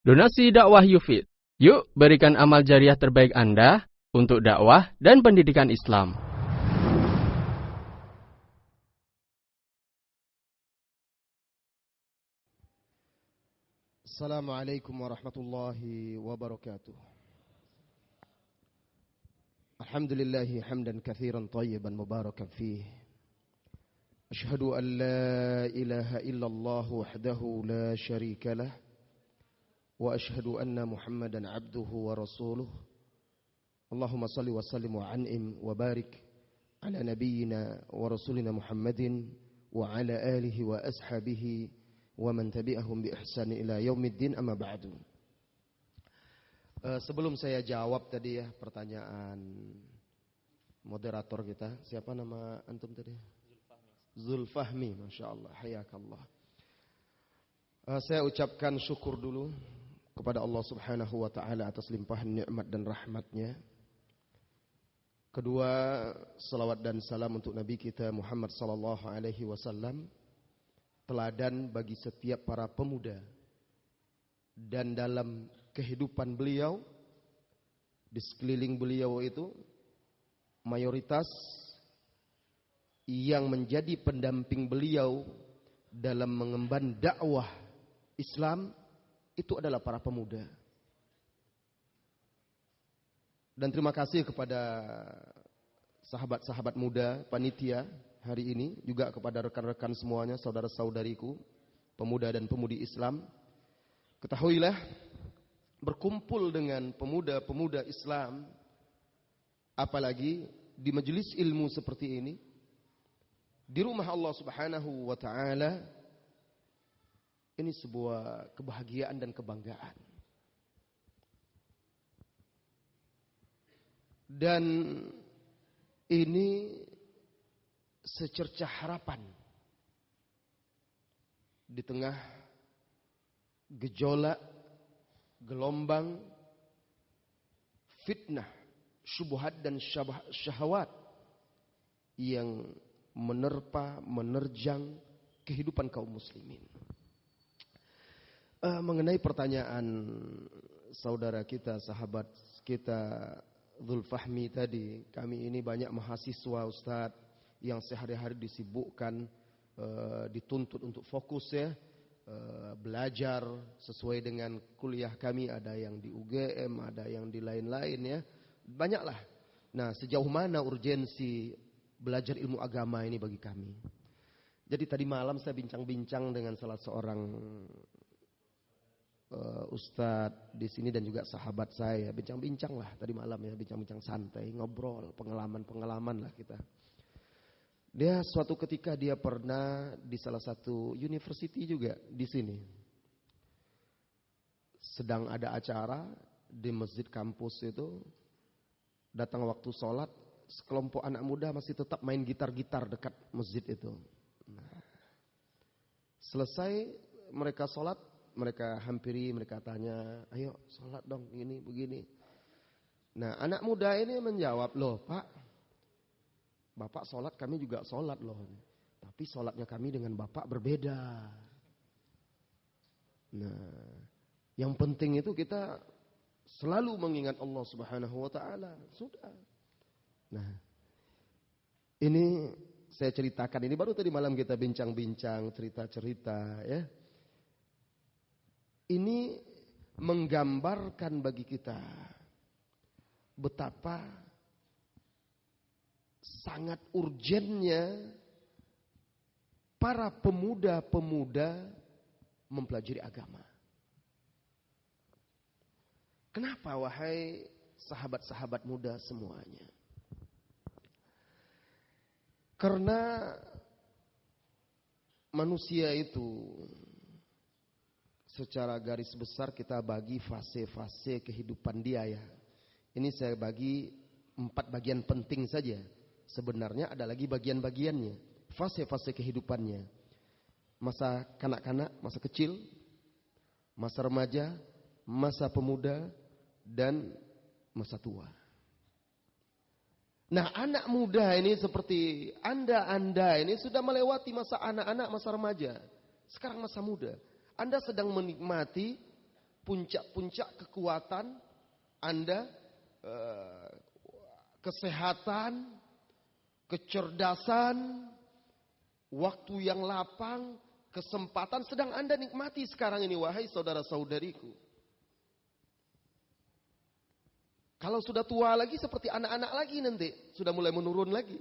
Donasi dakwah Yufid. Yuk berikan amal jariah terbaik Anda untuk dakwah dan pendidikan Islam. Assalamualaikum warahmatullahi wabarakatuh. Alhamdulillahi hamdan kathiran tayyiban mubarakan fih. Ashhadu an la ilaha illallah wahdahu la sharika lah. Wa ashhadu anna Muhammadan abduhu wa rasuluh. Allahumma salli wa sallim wa an'im wa barik ala nabiyyina wa rasulina Muhammadin wa ala alihi wa ashabihi wa man tabi'ahum bi ihsan ila yaumiddin, amma ba'du. Sebelum saya jawab tadi ya pertanyaan moderator kita, siapa nama antum tadi? Zulfahmi, Masya Allah, hayakallah. Saya ucapkan syukur dulu kepada Allah Subhanahu wa ta'ala atas limpahan nikmat dan rahmatnya. Kedua, salawat dan salam untuk Nabi kita Muhammad sallallahu alaihi wasallam, teladan bagi setiap para pemuda. Dan dalam kehidupan beliau, di sekeliling beliau itu, mayoritas yang menjadi pendamping beliau dalam mengemban dakwah Islam itu adalah para pemuda. Dan terima kasih kepada sahabat-sahabat muda panitia hari ini, juga kepada rekan-rekan semuanya, saudara-saudariku, pemuda dan pemudi Islam. Ketahuilah, berkumpul dengan pemuda-pemuda Islam, apalagi di majelis ilmu seperti ini, di rumah Allah Subhanahu wa ta'ala, ini sebuah kebahagiaan dan kebanggaan. Dan ini secercah harapan di tengah gejolak, gelombang, fitnah, syubhat dan syahwat yang menerjang kehidupan kaum muslimin. Mengenai pertanyaan saudara kita, sahabat kita Zulfahmi tadi, kami ini banyak mahasiswa Ustaz yang sehari-hari disibukkan, dituntut untuk fokus ya, belajar sesuai dengan kuliah kami, ada yang di UGM, ada yang di lain-lain ya, banyaklah. Nah, sejauh mana urgensi belajar ilmu agama ini bagi kami? Jadi tadi malam saya bincang-bincang dengan salah seorang Ustadz di sini dan juga sahabat saya, bincang-bincang lah tadi malam ya, bincang-bincang santai, ngobrol, pengalaman lah kita. Dia suatu ketika dia pernah di salah satu university juga di sini. Sedang ada acara di masjid kampus itu, datang waktu sholat, sekelompok anak muda masih tetap main gitar-gitar dekat masjid itu. Nah, selesai mereka sholat, mereka hampiri, mereka tanya, ayo sholat dong, ini begini. Nah, anak muda ini menjawab, loh Pak, Bapak sholat, kami juga sholat loh. Tapi sholatnya kami dengan Bapak berbeda. Nah, yang penting itu kita selalu mengingat Allah Subhanahu wa ta'ala. Sudah. Nah, ini saya ceritakan, ini baru tadi malam kita bincang-bincang, cerita-cerita ya. Ini menggambarkan bagi kita betapa sangat urgennya para pemuda-pemuda mempelajari agama. Kenapa wahai sahabat-sahabat muda semuanya? Karena manusia itu secara garis besar kita bagi fase-fase kehidupan dia ya. Ini saya bagi 4 bagian penting saja. Sebenarnya ada lagi bagian-bagiannya. Fase-fase kehidupannya. Masa kanak-kanak, masa kecil, masa remaja, masa pemuda, dan masa tua. Nah, anak muda ini seperti Anda ini sudah melewati masa anak-anak, masa remaja. Sekarang masa muda. Anda sedang menikmati puncak-puncak kekuatan Anda, kesehatan, kecerdasan, waktu yang lapang, kesempatan sedang Anda nikmati sekarang ini, wahai saudara-saudariku. Kalau sudah tua lagi seperti anak-anak lagi nanti, sudah mulai menurun lagi.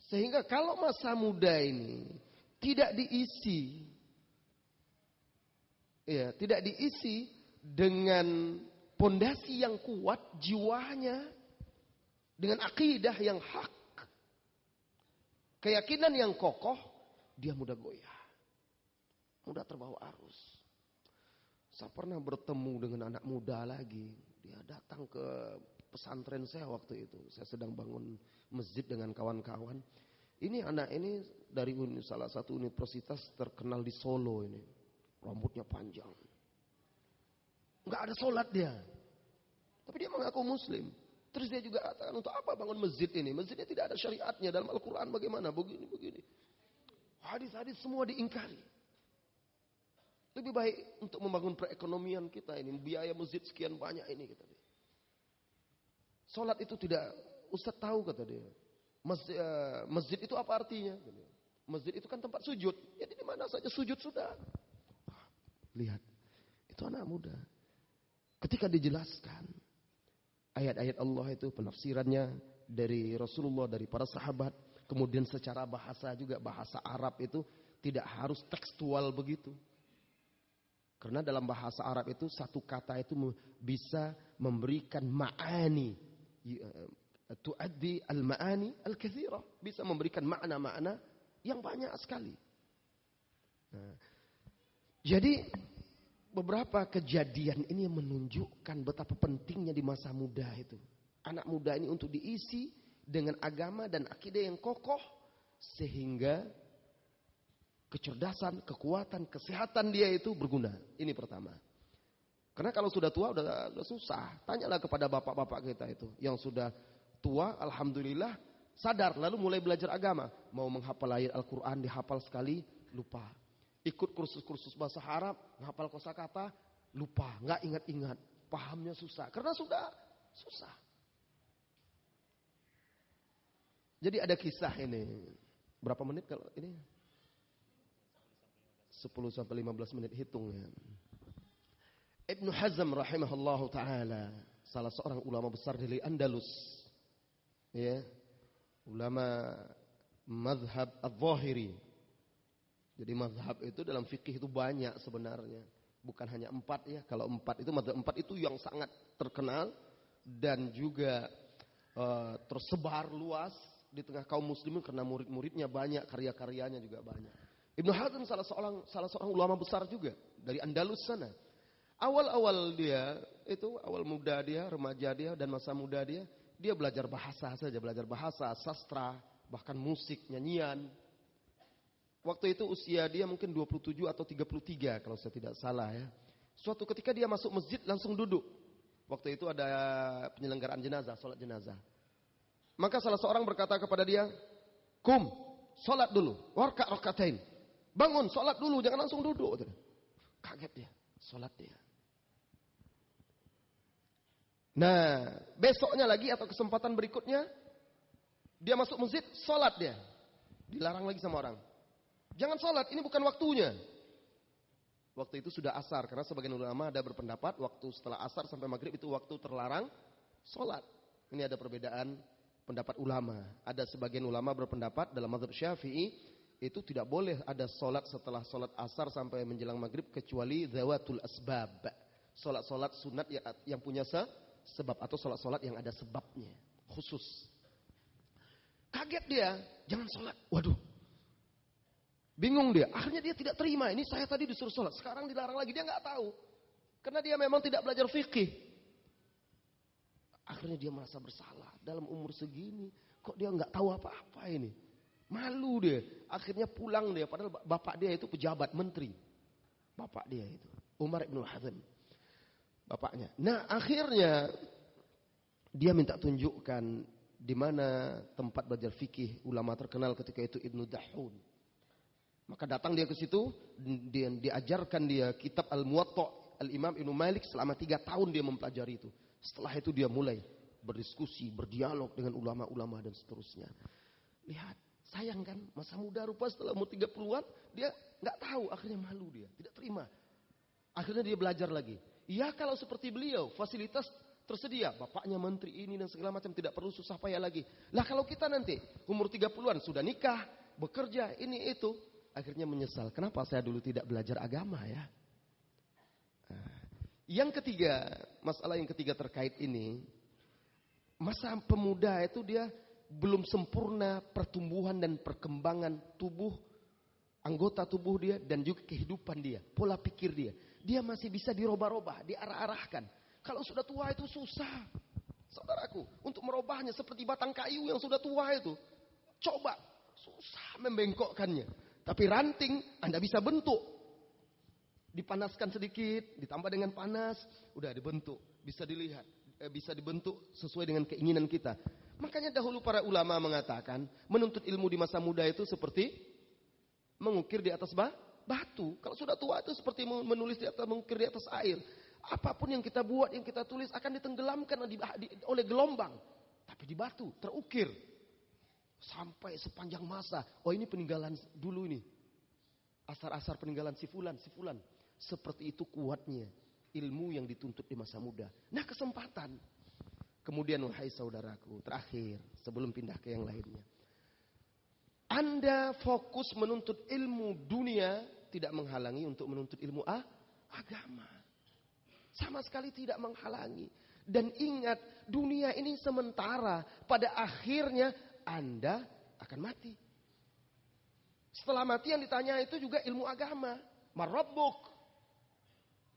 Sehingga kalau masa muda ini tidak diisi, tidak diisi dengan pondasi yang kuat jiwanya, dengan akidah yang hak, keyakinan yang kokoh, dia mudah goyah, mudah terbawa arus. Saya pernah bertemu dengan anak muda lagi, dia datang ke pesantren saya waktu itu. Saya sedang bangun masjid dengan kawan-kawan. Ini anak ini dari salah satu universitas terkenal di Solo ini. Rambutnya panjang. Enggak ada sholat dia. Tapi dia mengaku muslim. Terus dia juga katakan, untuk apa bangun masjid ini? Masjidnya tidak ada syariatnya. Dalam Al-Quran bagaimana? Begini. Hadis-hadis semua diingkari. Lebih baik untuk membangun perekonomian kita ini. Biaya masjid sekian banyak ini, kata dia. Sholat itu tidak, Ustaz tahu, kata dia. Masjid itu apa artinya? Masjid itu kan tempat sujud. Jadi di mana saja sujud sudah. Lihat, itu anak muda. Ketika dijelaskan ayat-ayat Allah itu, penafsirannya dari Rasulullah, dari para sahabat, kemudian secara bahasa juga, bahasa Arab itu tidak harus tekstual begitu. Karena dalam bahasa Arab itu satu kata itu bisa memberikan ma'ani, tuaddi al-ma'ani al-katsira, bisa memberikan makna-makna yang banyak sekali. Nah, jadi beberapa kejadian ini menunjukkan betapa pentingnya di masa muda itu. Anak muda ini untuk diisi dengan agama dan akidah yang kokoh, sehingga kecerdasan, kekuatan, kesehatan dia itu berguna. Ini pertama. Karena kalau sudah tua udah susah. Tanyalah kepada bapak-bapak kita itu. Yang sudah tua, alhamdulillah, sadar. Lalu mulai belajar agama. Mau menghafal ayat Al-Quran, dihafal sekali, lupa. Ikut kursus-kursus bahasa Arab, menghafal kosakata, lupa. Nggak ingat-ingat. Pahamnya susah. Karena sudah susah. Jadi ada kisah ini. Berapa menit kalau ini? 10-15 menit hitung ya. Ibnu Hazm rahimahullahu ta'ala, salah seorang ulama besar dari Andalus. Ya. Ulama mazhab al-Zahiri. Jadi mazhab itu dalam fikih itu banyak sebenarnya. Bukan hanya 4 ya. Kalau 4 itu, mazhab 4 itu yang sangat terkenal. Dan juga tersebar luas di tengah kaum muslimin. Karena murid-muridnya banyak, karya-karyanya juga banyak. Ibnu Hazm salah seorang ulama besar juga dari Andalus sana. Awal-awal dia itu, awal muda dia, remaja dia dan masa muda dia belajar bahasa saja, belajar bahasa, sastra, bahkan musik, nyanyian. Waktu itu usia dia mungkin 27 atau 33 kalau saya tidak salah ya. Suatu ketika dia masuk masjid langsung duduk. Waktu itu ada penyelenggaraan jenazah, sholat jenazah. Maka salah seorang berkata kepada dia, "Kum, sholat dulu, warka rakatain." Bangun, sholat dulu, jangan langsung duduk. Kaget dia, sholat dia. Nah, besoknya lagi atau kesempatan berikutnya, dia masuk masjid, sholat dia. Dilarang lagi sama orang. Jangan sholat, ini bukan waktunya. Waktu itu sudah asar, karena sebagian ulama ada berpendapat, waktu setelah asar sampai maghrib itu waktu terlarang sholat. Ini ada perbedaan pendapat ulama. Ada sebagian ulama berpendapat dalam mazhab Syafi'i, itu tidak boleh ada solat setelah solat asar sampai menjelang maghrib kecuali zawatul asbab. Solat-solat sunat yang punya sebab atau solat-solat yang ada sebabnya khusus. Kaget dia, jangan solat. Waduh, bingung dia. Akhirnya dia tidak terima. Ini saya tadi disuruh solat, sekarang dilarang lagi. Dia nggak tahu, karena dia memang tidak belajar fikih. Akhirnya dia merasa bersalah. Dalam umur segini, kok dia nggak tahu apa-apa ini. Malu dia. Akhirnya pulang dia. Padahal bapak dia itu pejabat, menteri. Bapak dia itu Umar ibn Hazm, bapaknya. Nah akhirnya dia minta tunjukkan di mana tempat belajar fikih ulama terkenal ketika itu, Ibnu Dahun. Maka datang dia ke situ, dia diajarkan dia kitab Al-Muwatta Al-Imam Ibnu Malik selama 3 tahun dia mempelajari itu. Setelah itu dia mulai berdiskusi, berdialog dengan ulama-ulama dan seterusnya. Lihat, sayang kan, masa muda rupa setelah umur 30-an, dia nggak tahu, akhirnya malu dia, tidak terima. Akhirnya dia belajar lagi. Ya kalau seperti beliau, fasilitas tersedia, bapaknya menteri ini dan segala macam, tidak perlu susah payah lagi. Lah kalau kita nanti umur 30-an sudah nikah, bekerja, ini itu, akhirnya menyesal. Kenapa saya dulu tidak belajar agama ya? Yang ketiga, masalah yang ketiga terkait ini, masa pemuda itu dia belum sempurna pertumbuhan dan perkembangan tubuh, anggota tubuh dia dan juga kehidupan dia, pola pikir dia. Dia masih bisa dirubah-rubah, diarah-arahkan. Kalau sudah tua itu susah, saudaraku, untuk merubahnya seperti batang kayu yang sudah tua itu. Coba, susah membengkokkannya. Tapi ranting Anda bisa bentuk. Dipanaskan sedikit, ditambah dengan panas, udah dibentuk, bisa dilihat, bisa dibentuk sesuai dengan keinginan kita. Makanya dahulu para ulama mengatakan, menuntut ilmu di masa muda itu seperti mengukir di atas batu. Kalau sudah tua itu seperti menulis di atas, mengukir di atas air. Apapun yang kita buat, yang kita tulis akan ditenggelamkan oleh gelombang. Tapi di batu, terukir. Sampai sepanjang masa. Oh ini peninggalan dulu ini. Asar-asar peninggalan si fulan. Seperti itu kuatnya ilmu yang dituntut di masa muda. Nah kesempatan. Kemudian wahai saudaraku, terakhir sebelum pindah ke yang lainnya. Anda fokus menuntut ilmu dunia tidak menghalangi untuk menuntut ilmu agama. Sama sekali tidak menghalangi. Dan ingat, dunia ini sementara. Pada akhirnya Anda akan mati. Setelah mati yang ditanya itu juga ilmu agama. Marabbuk,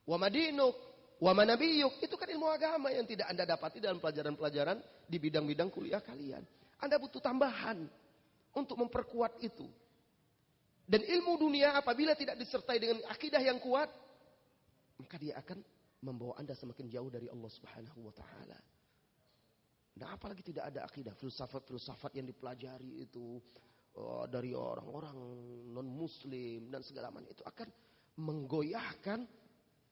wa madinuk, wa manabiyuk. Itu kan ilmu agama yang tidak Anda dapati dalam pelajaran-pelajaran di bidang-bidang kuliah kalian. Anda butuh tambahan untuk memperkuat itu. Dan ilmu dunia apabila tidak disertai dengan akidah yang kuat, maka dia akan membawa Anda semakin jauh dari Allah Subhanahu wa taala. Nah, apalagi tidak ada akidah, filsafat-filsafat yang dipelajari itu dari orang-orang non-muslim dan segala macam, itu akan menggoyahkan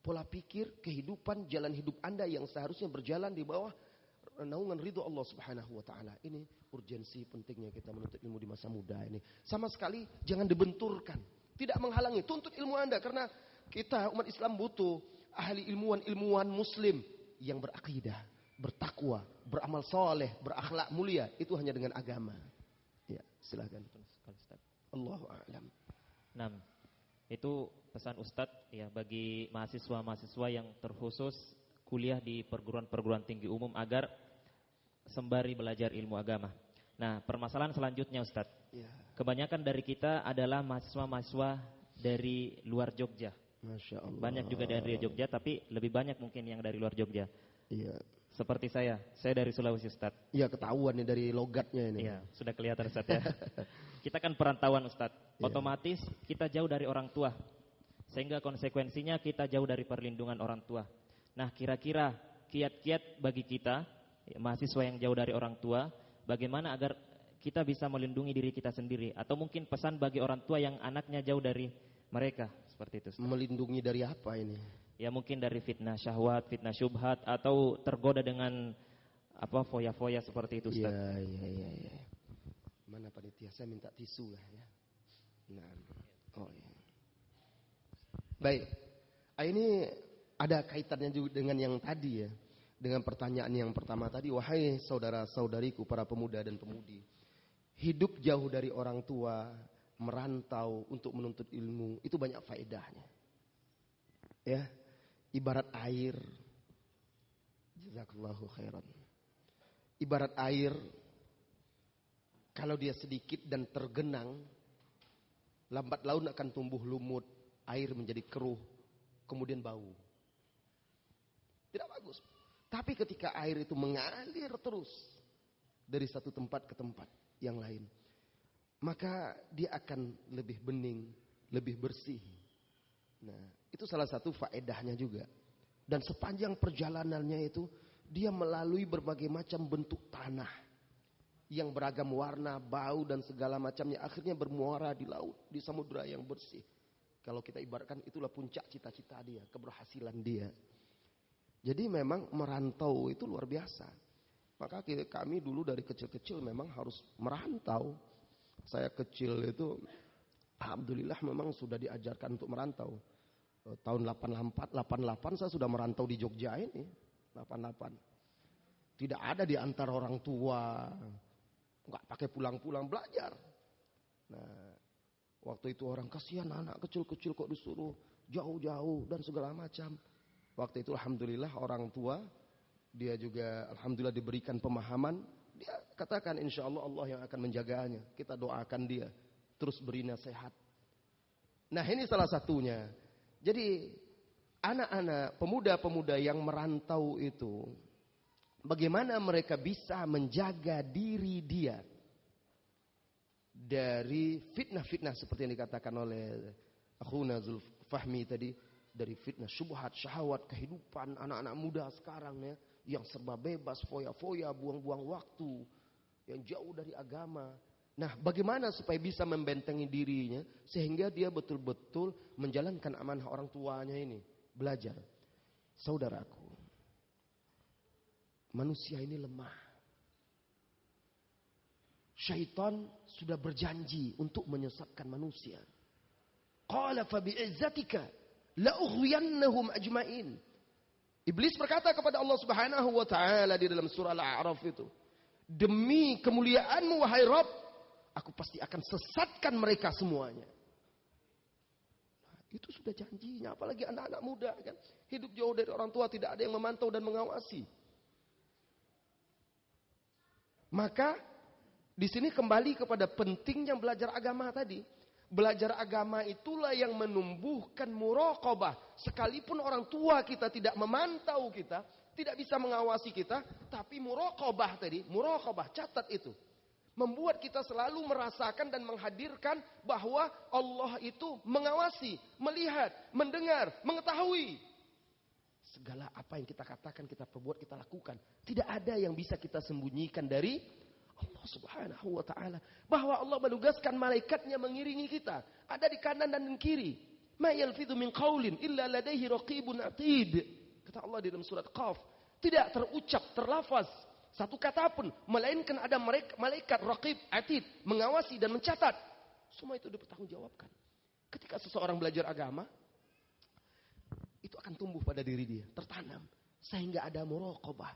pola pikir, kehidupan, jalan hidup Anda yang seharusnya berjalan di bawah naungan ridho Allah Subhanahu wa taala. Ini urgensi pentingnya kita menuntut ilmu di masa muda ini. Sama sekali jangan dibenturkan. Tidak menghalangi, tuntut ilmu Anda karena kita umat Islam butuh ahli ilmuwan muslim yang berakidah, bertakwa, beramal soleh, berakhlak mulia. Itu hanya dengan agama. Ya, silakan. Allahu a'lam. Nah, itu pesan Ustadz ya bagi mahasiswa-mahasiswa yang terkhusus kuliah di perguruan-perguruan tinggi umum agar sembari belajar ilmu agama. Nah, permasalahan selanjutnya Ustadz. Ya. Kebanyakan dari kita adalah mahasiswa-mahasiswa dari luar Jogja. Masya Allah. Banyak juga dari Jogja, tapi lebih banyak mungkin yang dari luar Jogja. Iya. Seperti saya dari Sulawesi Ustadz. Iya, ketahuan nih dari logatnya ini. Iya, sudah kelihatan Ustadz ya. Kita kan perantauan Ustadz. Otomatis kita jauh dari orang tua. Sehingga konsekuensinya kita jauh dari perlindungan orang tua. Nah, kira-kira kiat-kiat bagi kita, mahasiswa yang jauh dari orang tua, bagaimana agar kita bisa melindungi diri kita sendiri? Atau mungkin pesan bagi orang tua yang anaknya jauh dari mereka, seperti itu Ustaz. Melindungi dari apa ini? Ya mungkin dari fitnah syahwat, fitnah syubhat, atau tergoda dengan foya-foya seperti itu Ustaz. Iya. Mana panitia? Saya minta tisu lah ya. Nah, oh iya. Baik, ini ada kaitannya juga dengan yang tadi ya. Dengan pertanyaan yang pertama tadi, wahai saudara-saudariku para pemuda dan pemudi, hidup jauh dari orang tua, merantau untuk menuntut ilmu, itu banyak faedahnya. Ya, ibarat air. Jazakallahu khairan. Ibarat air, kalau dia sedikit dan tergenang, lambat laun akan tumbuh lumut, air menjadi keruh, kemudian bau. Tidak bagus. Tapi ketika air itu mengalir terus dari satu tempat ke tempat yang lain, maka dia akan lebih bening, lebih bersih. Nah, itu salah satu faedahnya juga. Dan sepanjang perjalanannya itu, dia melalui berbagai macam bentuk tanah. yang beragam warna, bau dan segala macamnya akhirnya bermuara di laut, di samudra yang bersih. Kalau kita ibaratkan itulah puncak cita-cita dia, keberhasilan dia. Jadi memang merantau itu luar biasa. Maka kami dulu dari kecil-kecil memang harus merantau. Saya kecil itu alhamdulillah memang sudah diajarkan untuk merantau. Tahun 88 saya sudah merantau di Jogja ini. 88. Tidak ada di antara orang tua. Enggak pakai pulang-pulang belajar. Nah, waktu itu orang kasihan anak kecil-kecil kok disuruh jauh-jauh dan segala macam. Waktu itu alhamdulillah orang tua dia juga alhamdulillah diberikan pemahaman. Dia katakan insya Allah Allah yang akan menjaganya. Kita doakan dia. Terus beri nasihat. Nah ini salah satunya. Jadi anak-anak, pemuda-pemuda yang merantau itu. Bagaimana mereka bisa menjaga diri dia. Dari fitnah-fitnah seperti yang dikatakan oleh Akhuna Zulfahmi tadi. Dari fitnah, syubhat, syahwat, kehidupan anak-anak muda sekarang ya. Yang serba bebas, foya-foya, buang-buang waktu. Yang jauh dari agama. Nah bagaimana supaya bisa membentengi dirinya. Sehingga dia betul-betul menjalankan amanah orang tuanya ini. Belajar. Saudaraku. Manusia ini lemah. Syaitan sudah berjanji untuk menyesatkan manusia. Qala fa bi'izzatika la'ughwiyannahum ajma'in. Iblis berkata kepada Allah Subhanahu wa taala di dalam surah Al-A'raf itu, demi kemuliaanmu wahai Rabb, aku pasti akan sesatkan mereka semuanya. Nah, itu sudah janjinya, apalagi anak-anak muda kan, hidup jauh dari orang tua, tidak ada yang memantau dan mengawasi. Maka di sini kembali kepada pentingnya belajar agama tadi. Belajar agama itulah yang menumbuhkan muraqabah. Sekalipun orang tua kita tidak memantau kita, tidak bisa mengawasi kita, tapi muraqabah tadi, muraqabah, catat itu. Membuat kita selalu merasakan dan menghadirkan bahwa Allah itu mengawasi, melihat, mendengar, mengetahui. Segala apa yang kita katakan, kita perbuat, kita lakukan. Tidak ada yang bisa kita sembunyikan dari Allah Subhanahu wa ta'ala. Bahwa Allah menugaskan malaikatnya mengiringi kita. Ada di kanan dan di kiri. Ma yalfidhu min qawlin illa ladaihi raqibun atid. Kata Allah di dalam surat Qaf. Tidak terucap, terlafaz satu kata pun. Melainkan ada malaikat raqib atid. Mengawasi dan mencatat. Semua itu dipertanggungjawabkan. Ketika seseorang belajar agama, itu akan tumbuh pada diri dia, tertanam sehingga ada muraqabah.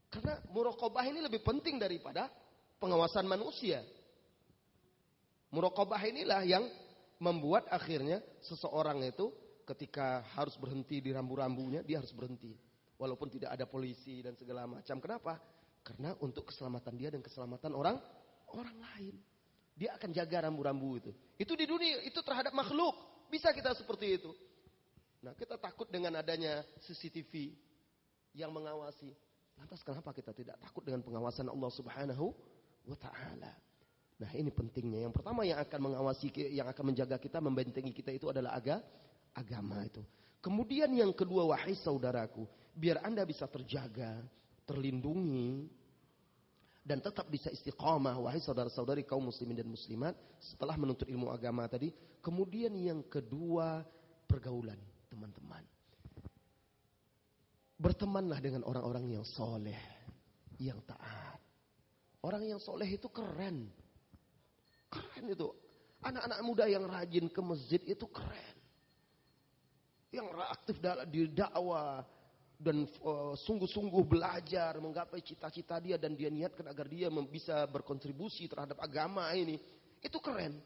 Karena muraqabah ini lebih penting daripada pengawasan manusia. Muraqabah inilah yang membuat akhirnya seseorang itu ketika harus berhenti di rambu-rambunya, dia harus berhenti walaupun tidak ada polisi dan segala macam. Kenapa? Karena untuk keselamatan dia dan keselamatan orang lain. Dia akan jaga rambu-rambu itu. Itu di dunia, itu terhadap makhluk. Bisa kita seperti itu. Nah, kita takut dengan adanya CCTV yang mengawasi. Lantas kenapa kita tidak takut dengan pengawasan Allah Subhanahu wa ta'ala? Nah, ini pentingnya. Yang pertama yang akan mengawasi, yang akan menjaga kita, membentengi kita itu adalah agama itu. Kemudian yang kedua, wahai saudaraku, biar Anda bisa terjaga, terlindungi, dan tetap bisa istiqamah, wahai saudara-saudari kaum muslimin dan muslimat, setelah menuntut ilmu agama tadi. Kemudian yang kedua, pergaulan. Teman-teman, bertemanlah dengan orang-orang yang soleh, yang taat. Orang yang soleh itu keren. Keren itu. Anak-anak muda yang rajin ke masjid itu keren. Yang aktif di dakwah dan sungguh-sungguh belajar menggapai cita-cita dia dan dia niatkan agar dia bisa berkontribusi terhadap agama ini. Itu keren.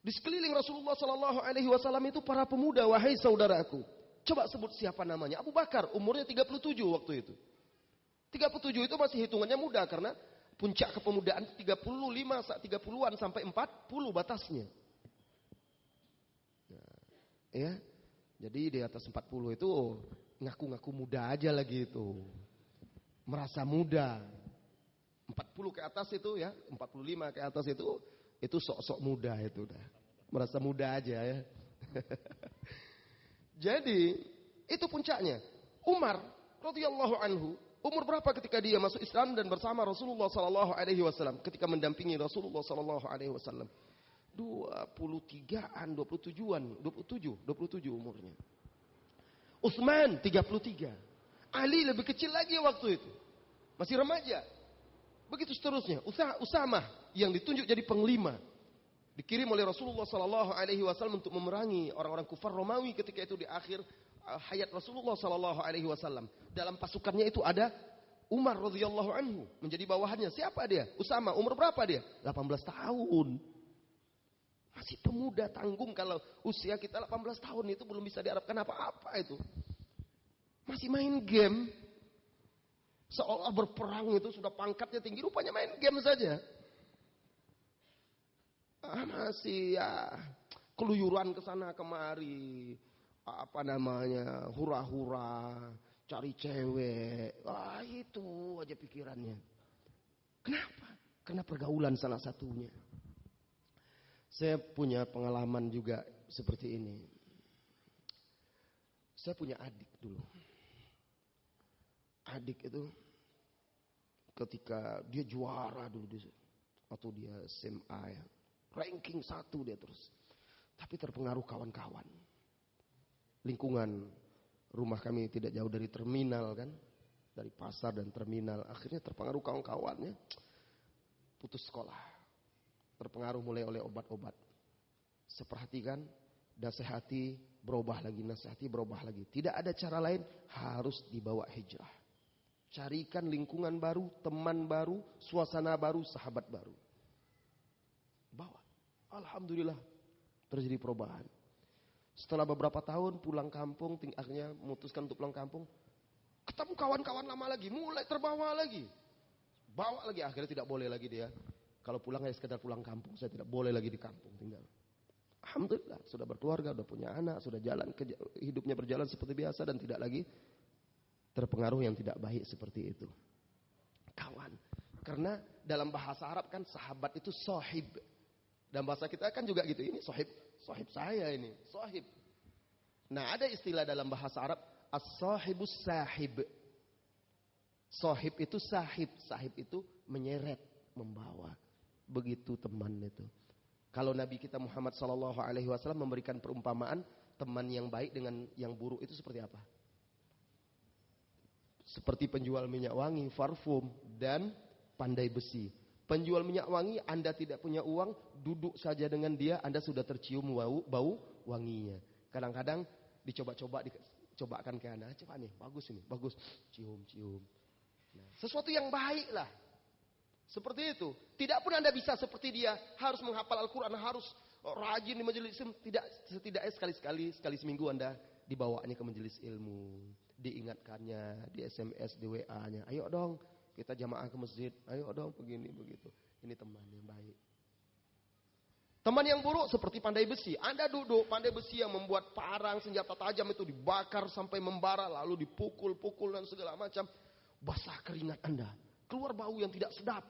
Di sekeliling Rasulullah Sallallahu Alaihi Wasallam itu para pemuda, wahai saudaraku. Coba sebut siapa namanya. Abu Bakar, umurnya 37 waktu itu. 37 itu masih hitungannya muda karena puncak kepemudaan 30-an sampai 40 batasnya. Nah, ya. Jadi di atas 40 itu ngaku-ngaku muda aja lagi itu. Merasa muda. 40 ke atas itu ya, 45 ke atas itu sok-sok muda itu dah. Merasa muda aja ya. Jadi itu puncaknya. Umar radhiyallahu anhu Umur berapa ketika dia masuk Islam dan bersama Rasulullah sallallahu alaihi wasallam, ketika mendampingi Rasulullah sallallahu alaihi wasallam? 23-an, 27-an, 27 umurnya. Utsman 33. Ali lebih kecil lagi waktu itu. Masih remaja. Begitu seterusnya. Usamah yang ditunjuk jadi panglima, dikirim oleh Rasulullah sallallahu alaihi wasallam untuk memerangi orang-orang kufar Romawi ketika itu di akhir hayat Rasulullah sallallahu alaihi wasallam. Dalam pasukannya itu ada Umar radhiyallahu anhu menjadi bawahannya. Siapa dia? Usama. Umur berapa dia? 18 tahun. Masih pemuda tanggung. Kalau usia kita 18 tahun itu belum bisa diharapkan apa-apa itu. Masih main game. Seolah berperang itu sudah pangkatnya tinggi, rupanya main game saja. Masih ya keluyuran ke sana kemari. Apa namanya? Hura-hura, cari cewek. Itu aja pikirannya. Kenapa? Karena pergaulan salah satunya. Saya punya pengalaman juga seperti ini. Saya punya adik dulu. Adik itu ketika dia juara dulu waktu dia SMA ya. Ranking 1 dia terus. Tapi terpengaruh kawan-kawan. Lingkungan rumah kami tidak jauh dari terminal kan. Dari pasar dan terminal. Akhirnya terpengaruh kawan-kawannya. Putus sekolah. Terpengaruh mulai oleh obat-obat. Seperhatikan, nasihati, berubah lagi. Nasihati, berubah lagi. Tidak ada cara lain, harus dibawa hijrah. Carikan lingkungan baru, teman baru, suasana baru, sahabat baru. Bawa. Alhamdulillah terjadi perubahan. Setelah beberapa tahun pulang kampung, akhirnya memutuskan untuk pulang kampung. Ketemu kawan-kawan lama lagi, mulai terbawa lagi. Bawa lagi, akhirnya tidak boleh lagi dia. Kalau pulang hanya sekedar pulang kampung, saya tidak boleh lagi di kampung tinggal. Alhamdulillah, sudah berkeluarga, sudah punya anak, sudah jalan, hidupnya berjalan seperti biasa dan tidak lagi terpengaruh yang tidak baik seperti itu. Kawan. Karena dalam bahasa Arab kan sahabat itu sohib. Dan bahasa kita kan juga gitu. Ini sohib saya ini. Sohib. Nah ada istilah dalam bahasa Arab. As-sohibus sahib. Sohib itu sahib. Sahib itu menyeret, membawa. Begitu teman itu. Kalau Nabi kita Muhammad SAW memberikan perumpamaan. Teman yang baik dengan yang buruk itu seperti apa? Seperti penjual minyak wangi, parfum, dan pandai besi. Penjual minyak wangi, Anda tidak punya uang, duduk saja dengan dia, Anda sudah tercium bau wanginya. Kadang-kadang dicobakan ke Anda. Coba nih, bagus ini, bagus. Cium. Nah, sesuatu yang baik lah. Seperti itu. Tidak pun Anda bisa seperti dia, harus menghafal Al-Quran, harus rajin di majelis ilmu. Setidaknya sekali seminggu Anda dibawanya ke majelis ilmu, diingatkannya, di SMS, di WA-nya. Ayo dong, kita jamaah ke masjid. Ayo dong, begini, begitu. Ini teman yang baik. Teman yang buruk seperti pandai besi. Anda duduk, pandai besi yang membuat parang, senjata tajam itu dibakar sampai membara, lalu dipukul-pukul dan segala macam. Basah keringat Anda. Keluar bau yang tidak sedap.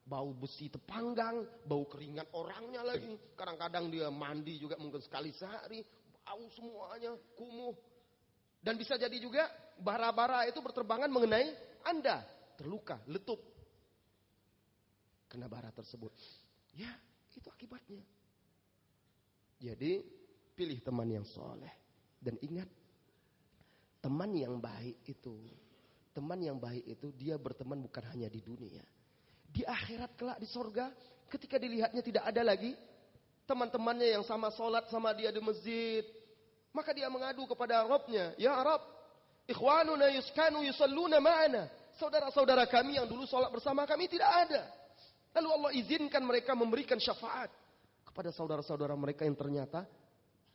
Bau besi terpanggang, bau keringat orangnya lagi. Kadang-kadang dia mandi juga mungkin sekali sehari. Bau semuanya, kumuh. Dan bisa jadi juga bara-bara itu berterbangan mengenai Anda. Terluka, letup. Kena bara tersebut. Ya, itu akibatnya. Jadi, pilih teman yang soleh. Dan ingat, teman yang baik itu dia berteman bukan hanya di dunia. Di akhirat kelak di sorga, ketika dilihatnya tidak ada lagi teman-temannya yang sama sholat sama dia di masjid, maka dia mengadu kepada Rabbnya, ya Rabb, ikhwanuna yuskanu yusalluna ma'ana. Saudara-saudara kami yang dulu sholat bersama kami tidak ada. Lalu Allah izinkan mereka memberikan syafaat kepada saudara-saudara mereka yang ternyata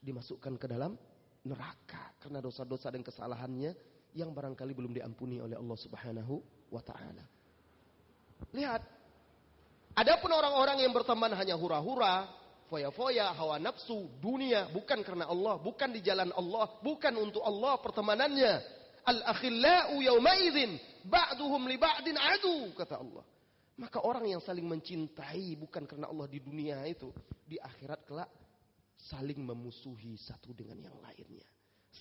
dimasukkan ke dalam neraka karena dosa-dosa dan kesalahannya yang barangkali belum diampuni oleh Allah Subhanahu wa taala. Lihat, adapun orang-orang yang berteman hanya hura-hura, foya-foya, hawa nafsu, dunia, bukan karena Allah, bukan di jalan Allah, bukan untuk Allah pertemanannya. Al-akhillau yauma'idzin ba'duhum li ba'din adu, kata Allah. Maka orang yang saling mencintai bukan karena Allah di dunia itu, di akhirat kelak saling memusuhi satu dengan yang lainnya.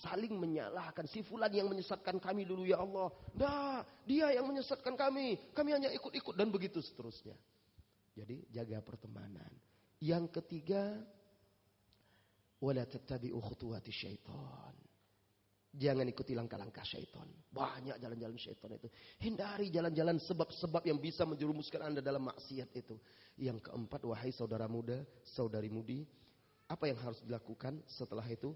Saling menyalahkan. Si fulan yang menyesatkan kami dulu ya Allah. Nah, dia yang menyesatkan kami. Kami hanya ikut-ikut dan begitu seterusnya. Jadi jaga pertemanan. Yang ketiga, wala tattabi'u khutuwati syaitan. Jangan ikuti langkah-langkah syaitan. Banyak jalan-jalan syaitan itu. Hindari jalan-jalan sebab-sebab yang bisa menjerumuskan Anda dalam maksiat itu. Yang keempat, wahai saudara muda, saudari mudi, apa yang harus dilakukan setelah itu?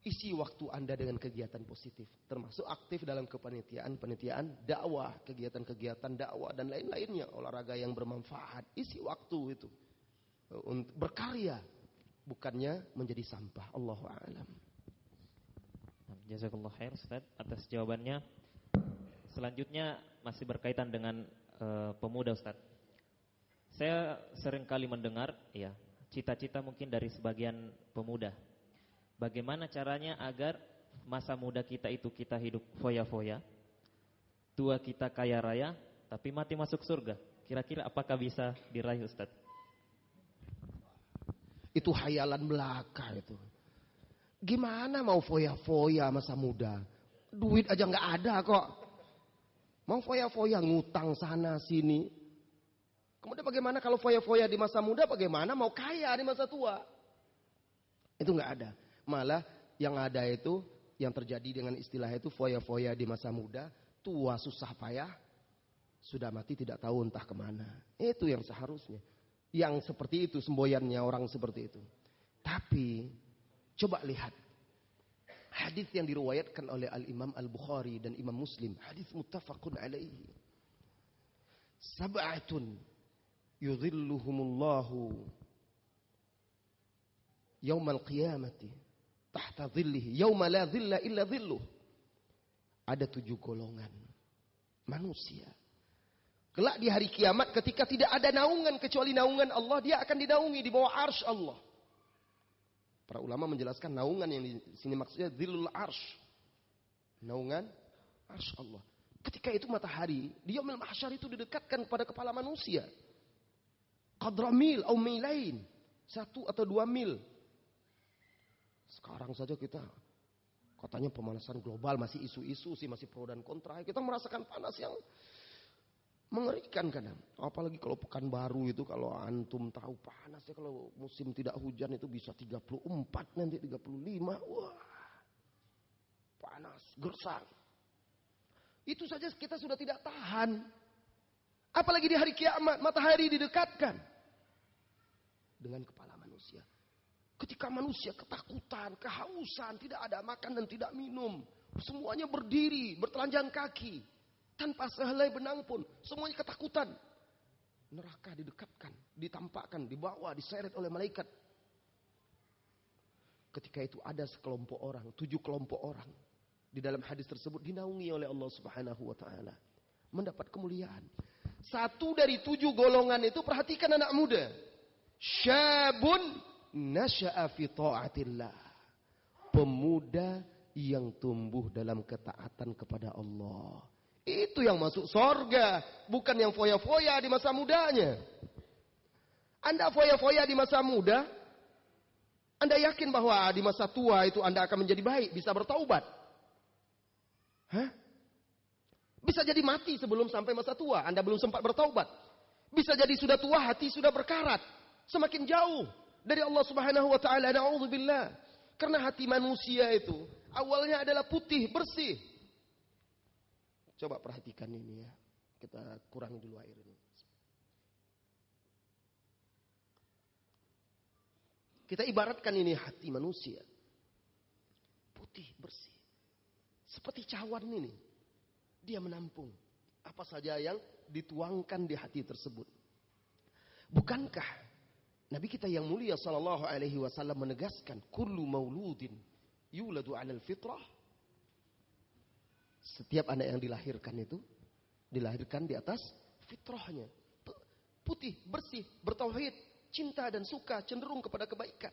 Isi waktu Anda dengan kegiatan positif. Termasuk aktif dalam kepanitiaan dakwah, kegiatan-kegiatan dakwah dan lain-lainnya. Olahraga yang bermanfaat. Isi waktu itu. Untuk berkarya. Bukannya menjadi sampah. Allahu a'lam. Jazakallah khair Ustaz atas jawabannya. Selanjutnya masih berkaitan dengan pemuda Ustaz. Saya sering kali mendengar ya, cita-cita mungkin dari sebagian pemuda. Bagaimana caranya agar masa muda kita itu kita hidup foya-foya, tua kita kaya raya, tapi mati masuk surga. Kira-kira apakah bisa diraih Ustaz? Itu hayalan belaka itu. Gimana mau foya-foya masa muda? Duit aja nggak ada kok. Mau foya-foya ngutang sana sini. Kemudian bagaimana kalau foya-foya di masa muda? Bagaimana mau kaya di masa tua? Itu nggak ada. Malah yang ada itu, yang terjadi dengan istilah itu foya-foya di masa muda, tua susah payah, sudah mati tidak tahu entah kemana. Itu yang seharusnya. Yang seperti itu semboyannya orang seperti itu. Tapi coba lihat hadis yang diriwayatkan oleh Al-Imam Al-Bukhari dan Imam Muslim, hadis muttafaqun alaihi. Sab'atun yudhilluhumullahu yaumal qiyamati tahta dhillihi yauma la dhilla illa dhilluh. Ada 7 golongan manusia. Kelak di hari kiamat ketika tidak ada naungan kecuali naungan Allah, dia akan dinaungi di bawah arsy Allah. Para ulama menjelaskan naungan yang di sini maksudnya dhillul arsy. Naungan arsy Allah. Ketika itu matahari di yaumil mahsyar itu didekatkan kepada kepala manusia. Qadra mil atau milain. 1 atau 2 mil. Sekarang saja kita katanya pemanasan global masih isu-isu sih, masih pro dan kontra. Kita merasakan panas yang mengerikan kadang. Apalagi kalau Pekanbaru itu, kalau antum tahu panasnya kalau musim tidak hujan itu bisa 34 nanti 35. Wah. Panas, gersang. Itu saja kita sudah tidak tahan. Apalagi di hari kiamat matahari didekatkan dengan kepala manusia. Ketika manusia ketakutan, kehausan, tidak ada makan dan tidak minum. Semuanya berdiri, bertelanjang kaki. Tanpa sehelai benang pun. Semuanya ketakutan. Neraka didekatkan, ditampakkan, dibawa, diseret oleh malaikat. Ketika itu ada sekelompok orang, 7 kelompok orang. Di dalam hadis tersebut dinaungi oleh Allah Subhanahu wa ta'ala. Mendapat kemuliaan. 1 dari 7 golongan itu, perhatikan anak muda. Syabun nasya'a fi ta'atillah. Pemuda yang tumbuh dalam ketaatan kepada Allah. Itu yang masuk sorga. Bukan yang foya-foya di masa mudanya. Anda foya-foya di masa muda, Anda yakin bahwa di masa tua itu Anda akan menjadi baik, bisa bertaubat? Hah? Bisa jadi mati sebelum sampai masa tua, Anda belum sempat bertaubat. Bisa jadi sudah tua, hati sudah berkarat, semakin jauh dari Allah Subhanahu wa ta'ala. Na'udzubillah. Karena hati manusia itu awalnya adalah putih, bersih. Coba perhatikan ini ya. Kita kurangi dulu air ini. Kita ibaratkan ini hati manusia. Putih, bersih. Seperti cawan ini. Dia menampung apa saja yang dituangkan di hati tersebut. Bukankah Nabi kita yang mulia sallallahu alaihi wasallam menegaskan, kullu mauludin yuladu 'alal fitrah. Setiap anak yang dilahirkan itu dilahirkan di atas fitrahnya. Putih, bersih, bertauhid, cinta dan suka, cenderung kepada kebaikan.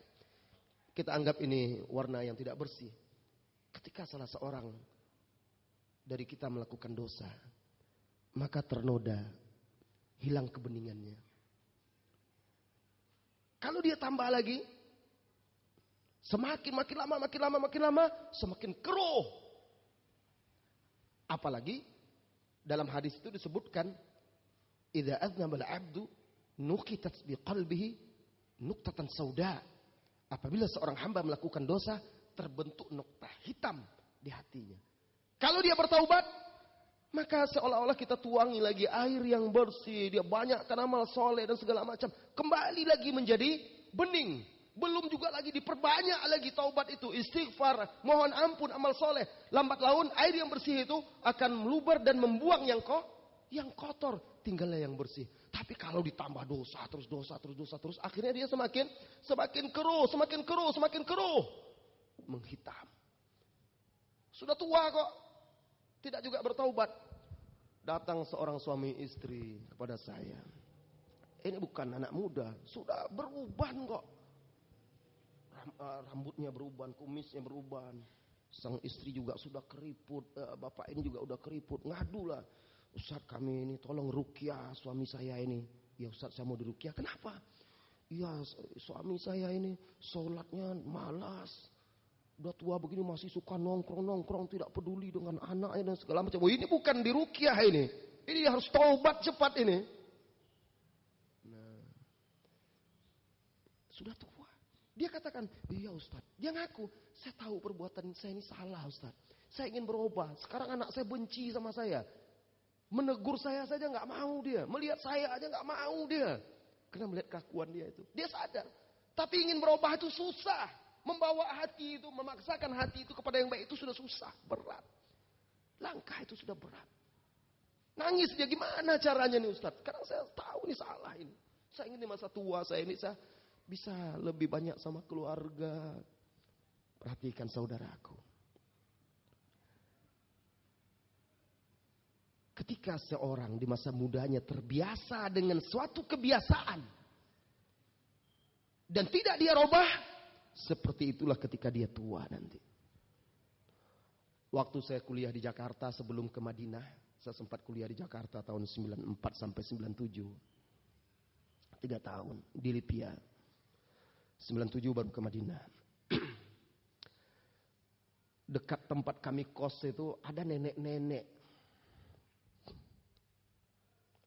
Kita anggap ini warna yang tidak bersih. Ketika salah seorang dari kita melakukan dosa, maka ternoda, hilang kebeningannya. Kalau dia tambah lagi, Makin lama, semakin keruh. Apalagi dalam hadis itu disebutkan, idza aznaba al-'abdu nuqitat bi qalbihi nuqtatan sauda. Apabila seorang hamba melakukan dosa, terbentuk noktah hitam di hatinya. Kalau dia bertaubat, maka seolah-olah kita tuangi lagi air yang bersih. Dia banyakkan amal soleh dan segala macam. Kembali lagi menjadi bening. Belum juga lagi diperbanyak lagi taubat itu. Istighfar, mohon ampun, amal soleh. Lambat laun air yang bersih itu akan meluber dan membuang yang kotor. Tinggallah yang bersih. Tapi kalau ditambah dosa terus. Akhirnya dia semakin keruh. Menghitam. Sudah tua kok. Tidak juga bertaubat. Datang seorang suami istri kepada saya. Ini bukan anak muda. Sudah beruban kok. Rambutnya beruban, kumisnya beruban. Sang istri juga sudah keriput. Bapak ini juga udah keriput. Ngadulah. Ustaz, kami ini tolong ruqyah suami saya ini. Ya Ustaz, saya mau diruqyah. Kenapa? Ya suami saya ini sholatnya malas. Udah tua begini masih suka nongkrong. Tidak peduli dengan anaknya dan segala macam. Oh, ini bukan diruqyah ini. Ini harus taubat cepat ini. Nah. Sudah tua. Dia katakan, iya Ustaz. Dia ngaku, saya tahu perbuatan saya ini salah Ustaz. Saya ingin berubah. Sekarang anak saya benci sama saya. Menegur saya saja nggak mau dia. Melihat saya aja nggak mau dia. Karena melihat kelakuan dia itu. Dia sadar. Tapi ingin berubah itu susah. Membawa hati itu, memaksakan hati itu kepada yang baik itu sudah susah. Berat. Langkah itu sudah berat. Nangis dia, gimana caranya nih Ustaz? Sekarang saya tahu ini salah ini. Saya ingin di masa tua saya ini saya bisa lebih banyak sama keluarga. Perhatikan saudaraku. Ketika seorang di masa mudanya terbiasa dengan suatu kebiasaan. Dan tidak dia robah. Seperti itulah ketika dia tua nanti. Waktu saya kuliah di Jakarta sebelum ke Madinah. Saya sempat kuliah di Jakarta tahun 94 sampai 97. 3 tahun di Libya. 97 baru ke Madinah. Dekat tempat kami kos itu ada nenek-nenek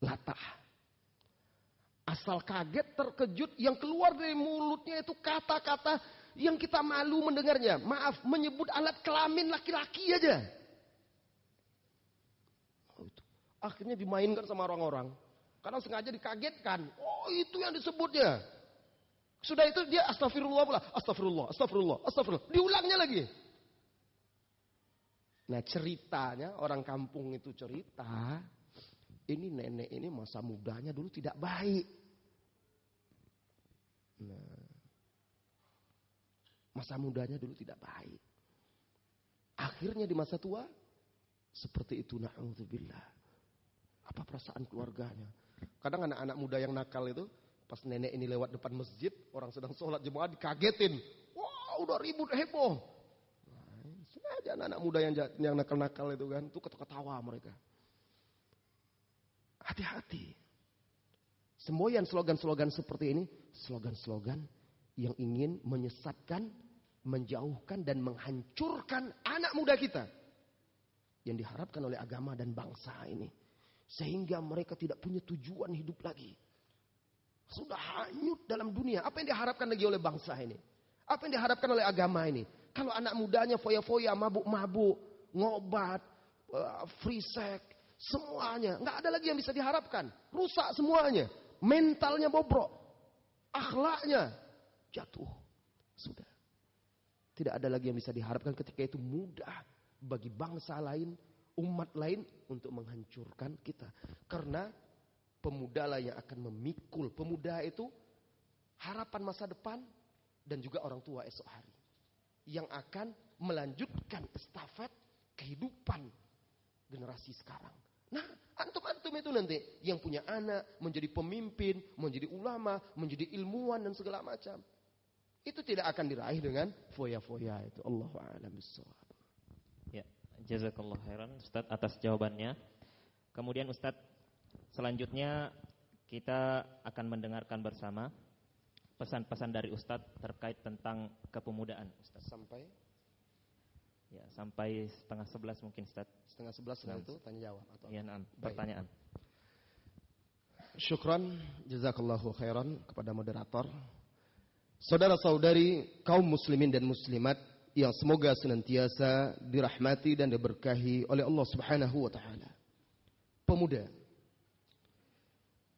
latah. Asal kaget, terkejut, yang keluar dari mulutnya itu kata-kata yang kita malu mendengarnya. Maaf, menyebut alat kelamin laki-laki aja. Oh, itu. Akhirnya dimainkan sama orang-orang. Karena sengaja dikagetkan. Oh, itu yang disebutnya. Sudah itu dia astagfirullah. Diulangnya lagi. Nah ceritanya orang kampung itu cerita. Ini nenek ini masa mudanya dulu tidak baik. Nah, masa mudanya dulu tidak baik. Akhirnya di masa tua. Seperti itu na'udzubillah. Apa perasaan keluarganya. Kadang anak-anak muda yang nakal itu. Pas nenek ini lewat depan masjid, orang sedang sholat jemaah dikagetin. Wah, udah ribut heboh. Nah, sengaja anak-anak muda yang nakal-nakal itu kan, tuh ketawa mereka. Hati-hati. Semboyan slogan-slogan seperti ini, slogan-slogan yang ingin menyesatkan, menjauhkan dan menghancurkan anak muda kita. Yang diharapkan oleh agama dan bangsa ini. Sehingga mereka tidak punya tujuan hidup lagi. Sudah hanyut dalam dunia. Apa yang diharapkan lagi oleh bangsa ini? Apa yang diharapkan oleh agama ini? Kalau anak mudanya foya-foya, mabuk-mabuk, ngobat, free sex, semuanya. Nggak ada lagi yang bisa diharapkan. Rusak semuanya. Mentalnya bobrok. Akhlaknya jatuh. Sudah. Tidak ada lagi yang bisa diharapkan ketika itu mudah bagi bangsa lain, umat lain untuk menghancurkan kita. Karena pemuda lah yang akan memikul. Pemuda itu harapan masa depan dan juga orang tua esok hari. Yang akan melanjutkan estafet kehidupan generasi sekarang. Nah, antum-antum itu nanti yang punya anak, menjadi pemimpin, menjadi ulama, menjadi ilmuwan dan segala macam. Itu tidak akan diraih dengan foya-foya itu. Allahu a'lam bishawab. Ya, jazakallah khairan Ustaz atas jawabannya. Kemudian Ustaz, selanjutnya kita akan mendengarkan bersama pesan-pesan dari Ustadz terkait tentang kepemudaan Ustadz. Sampai Ya, sampai 10:30 mungkin Ustadz. 10:30 setelah itu tanya jawab atau Ya, pertanyaan. Syukran, jazakallahu khairan kepada moderator. Saudara-saudari kaum muslimin dan muslimat yang semoga senantiasa dirahmati dan diberkahi oleh Allah Subhanahu wa taala. Pemuda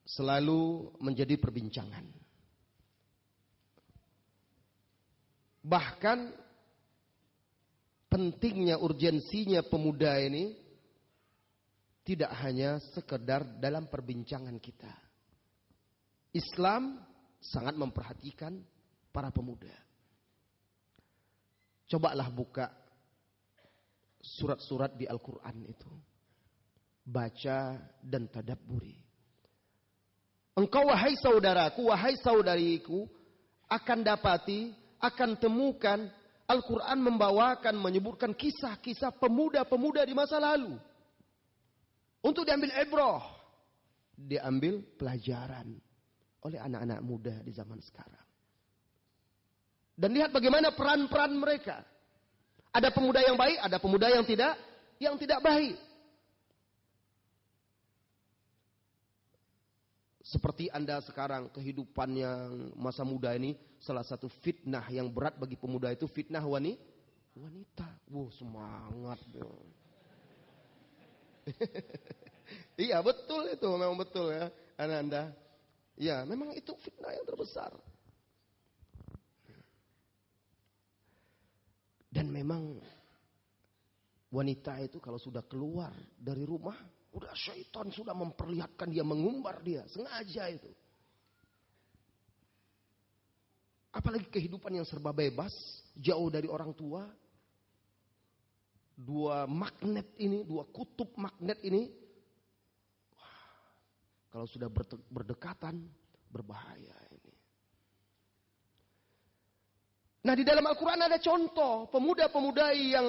selalu menjadi perbincangan. Bahkan pentingnya, urgensinya pemuda ini tidak hanya sekedar dalam perbincangan kita. Islam sangat memperhatikan para pemuda. Cobalah buka surat-surat di Al-Quran itu. Baca dan tadabburi. Engkau wahai saudaraku, wahai saudariku, akan dapati, akan temukan Al-Quran membawakan, menyebutkan kisah-kisah pemuda-pemuda di masa lalu. Untuk diambil ibrah, diambil pelajaran oleh anak-anak muda di zaman sekarang. Dan lihat bagaimana peran-peran mereka. Ada pemuda yang baik, ada pemuda yang tidak baik. Seperti Anda sekarang, kehidupan yang masa muda ini, salah satu fitnah yang berat bagi pemuda itu fitnah wanita. Wow, semangat. Iya, betul itu, memang betul ya, Anda. Ya, memang itu fitnah yang terbesar. Dan memang wanita itu kalau sudah keluar dari rumah, udah syaitan sudah memperlihatkan dia, mengumbar dia, sengaja itu. Apalagi kehidupan yang serba bebas, jauh dari orang tua. Dua magnet ini, dua kutub magnet ini, wah, kalau sudah berdekatan, berbahaya ini. Nah, di dalam Al-Quran ada contoh pemuda-pemuda yang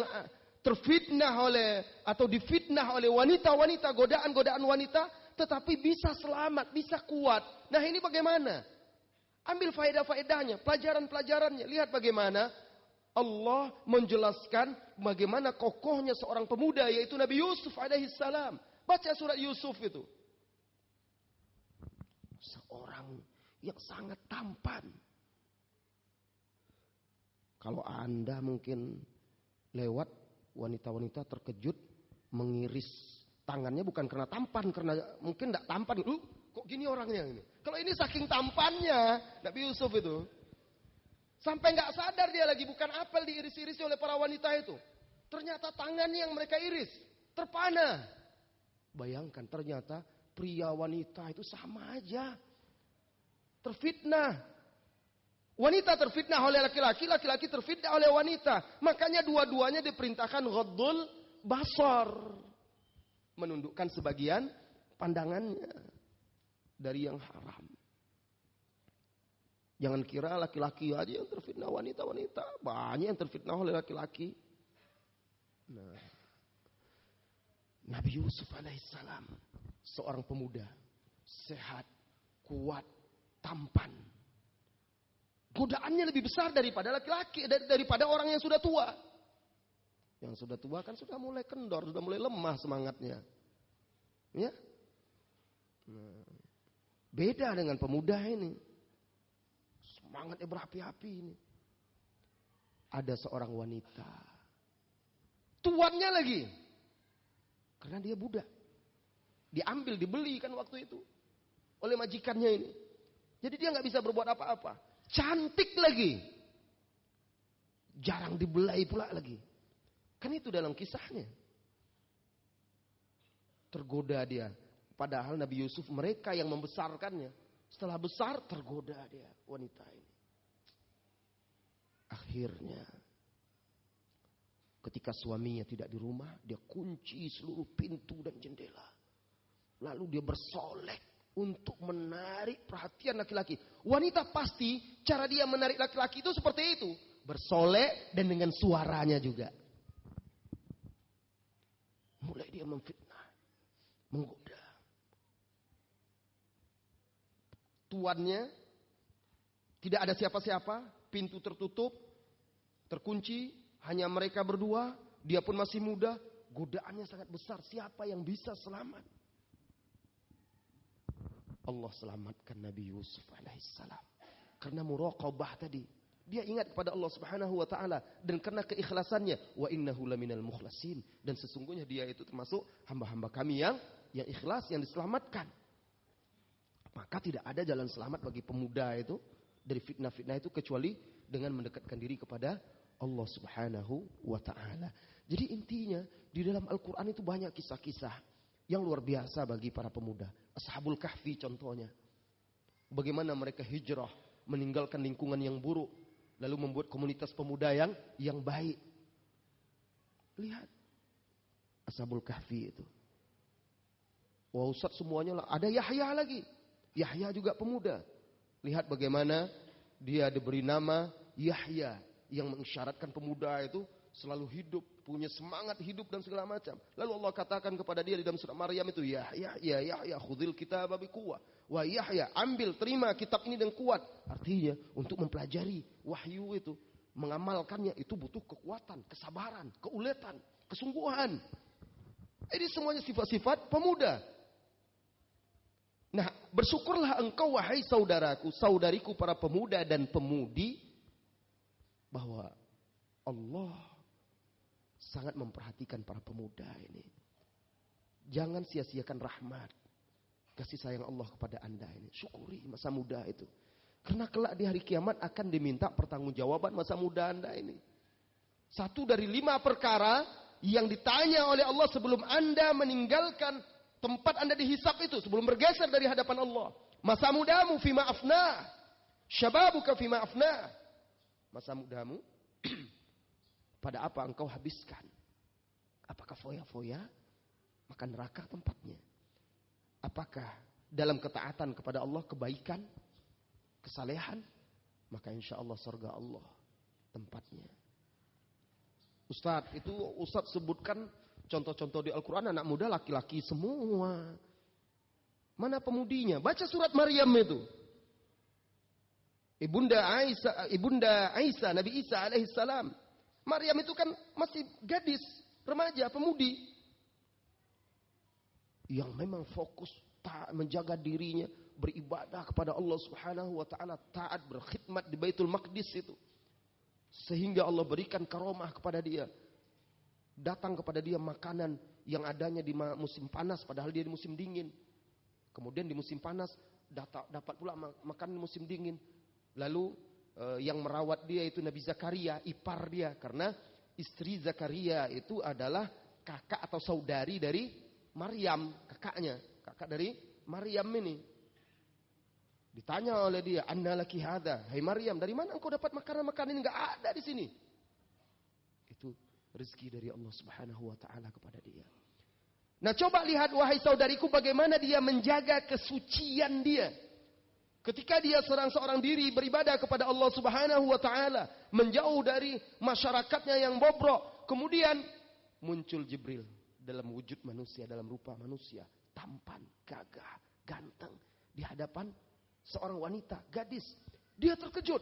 terfitnah oleh atau difitnah oleh wanita-wanita, godaan-godaan wanita, tetapi bisa selamat, bisa kuat. Nah, ini bagaimana? Ambil faedah-faedahnya, pelajaran-pelajarannya. Lihat bagaimana Allah menjelaskan bagaimana kokohnya seorang pemuda, yaitu Nabi Yusuf alaihissalam. Baca surat Yusuf itu. Seorang yang sangat tampan. Kalau Anda mungkin lewat, wanita-wanita terkejut mengiris tangannya bukan karena tampan, karena mungkin tidak tampan. Kok gini orangnya ini? Kalau ini saking tampannya Nabi Yusuf itu, sampai nggak sadar dia lagi bukan apel diiris-irisi oleh para wanita itu. Ternyata tangannya yang mereka iris terpana. Bayangkan, ternyata pria wanita itu sama aja terfitnah. Wanita terfitnah oleh laki-laki, laki-laki terfitnah oleh wanita. Makanya dua-duanya diperintahkan ghaddul basar, menundukkan sebagian pandangannya dari yang haram. Jangan kira laki-laki aja yang terfitnah wanita-wanita. Banyak yang terfitnah oleh laki-laki. Nah, Nabi Yusuf alaihissalam, seorang pemuda, sehat, kuat, tampan. Godaannya lebih besar daripada laki-laki, daripada orang yang sudah tua. Yang sudah tua kan sudah mulai kendor, sudah mulai lemah semangatnya. Ya? Nah, beda dengan pemuda ini. Semangatnya berapi-api ini. Ada seorang wanita. Tuannya lagi. Karena dia budak. Diambil, dibeli kan waktu itu. Oleh majikannya ini. Jadi dia nggak bisa berbuat apa-apa. Cantik lagi. Jarang dibelai pula lagi. Kan itu dalam kisahnya. Tergoda dia. Padahal Nabi Yusuf mereka yang membesarkannya. Setelah besar tergoda dia, wanita ini. Akhirnya ketika suaminya tidak di rumah, dia kunci seluruh pintu dan jendela. Lalu dia bersolek untuk menarik perhatian laki-laki. Wanita pasti cara dia menarik laki-laki itu seperti itu. Bersolek dan dengan suaranya juga. Mulai dia memfitnah, menggoda. Tuannya Tidak ada siapa-siapa, pintu tertutup, terkunci, hanya mereka berdua, dia pun masih muda, godaannya sangat besar. Siapa yang bisa selamat? Allah selamatkan Nabi Yusuf alaihissalam. Karena muraqabah tadi. Dia ingat kepada Allah Subhanahu wa taala dan karena keikhlasannya, wa innahu laminal mukhlasin, dan sesungguhnya dia itu termasuk hamba-hamba kami yang ikhlas, yang diselamatkan. Maka tidak ada jalan selamat bagi pemuda itu dari fitnah-fitnah itu kecuali dengan mendekatkan diri kepada Allah Subhanahu wa taala. Jadi intinya di dalam Al-Qur'an itu banyak kisah-kisah yang luar biasa bagi para pemuda. Ashabul Kahfi contohnya. Bagaimana mereka hijrah meninggalkan lingkungan yang buruk, lalu membuat komunitas pemuda yang baik. Lihat Ashabul Kahfi itu. Wah, Ustaz semuanya lah. Ada Yahya lagi. Yahya juga pemuda. Lihat bagaimana dia diberi nama Yahya, yang mengisyaratkan pemuda itu selalu hidup, punya semangat hidup dan segala macam. Lalu Allah katakan kepada dia di dalam surah Maryam itu, Yahya, khudhil kitaba biquwwah. Wah Yahya, ambil, terima kitab ini dengan kuat. Artinya untuk mempelajari wahyu itu, mengamalkannya itu butuh kekuatan, kesabaran, keuletan, kesungguhan. Ini semuanya sifat-sifat pemuda. Nah, bersyukurlah engkau wahai saudaraku, saudariku para pemuda dan pemudi, bahwa Allah sangat memperhatikan para pemuda ini. Jangan sia-siakan rahmat, kasih sayang Allah kepada anda ini. Syukuri masa muda itu. Karena kelak di hari kiamat akan diminta pertanggungjawaban masa muda anda ini. 1 dari 5 perkara yang ditanya oleh Allah sebelum anda meninggalkan tempat anda dihisap itu, sebelum bergeser dari hadapan Allah. Masa mudamu fima afna, syababuka fima afna. Masa mudamu pada apa engkau habiskan? Apakah foya-foya? Maka neraka tempatnya. Apakah dalam ketaatan kepada Allah, kebaikan, kesalehan? Maka insya Allah surga Allah tempatnya. Ustadz, itu Ustadz sebutkan contoh-contoh di Al-Quran anak muda laki-laki semua. Mana pemudinya? Baca surat Maryam itu. Ibunda Aisyah, Nabi Isa alaihissalam. Maryam itu kan masih gadis, remaja, pemudi. Yang memang fokus menjaga dirinya, beribadah kepada Allah Subhanahu wa taala, taat berkhidmat di Baitul Maqdis itu. Sehingga Allah berikan karomah kepada dia. Datang kepada dia makanan yang adanya di musim panas padahal dia di musim dingin. Kemudian di musim panas dapat pula makan di musim dingin. Lalu yang merawat dia itu Nabi Zakaria, ipar dia, karena istri Zakaria itu adalah kakak atau saudari dari Maryam, kakaknya, kakak dari Maryam ini. Ditanya oleh dia, "Anna laki hadza?" Hai Maryam, dari mana engkau dapat makanan-makanan ini? Enggak ada di sini. Itu rezeki dari Allah Subhanahu wa taala kepada dia. Nah, coba lihat wahai saudariku bagaimana dia menjaga kesucian dia. Ketika dia seorang diri beribadah kepada Allah Subhanahu wa taala, menjauh dari masyarakatnya yang bobrok, kemudian muncul Jibril dalam wujud manusia, dalam rupa manusia, tampan, gagah, ganteng di hadapan seorang wanita, gadis. Dia terkejut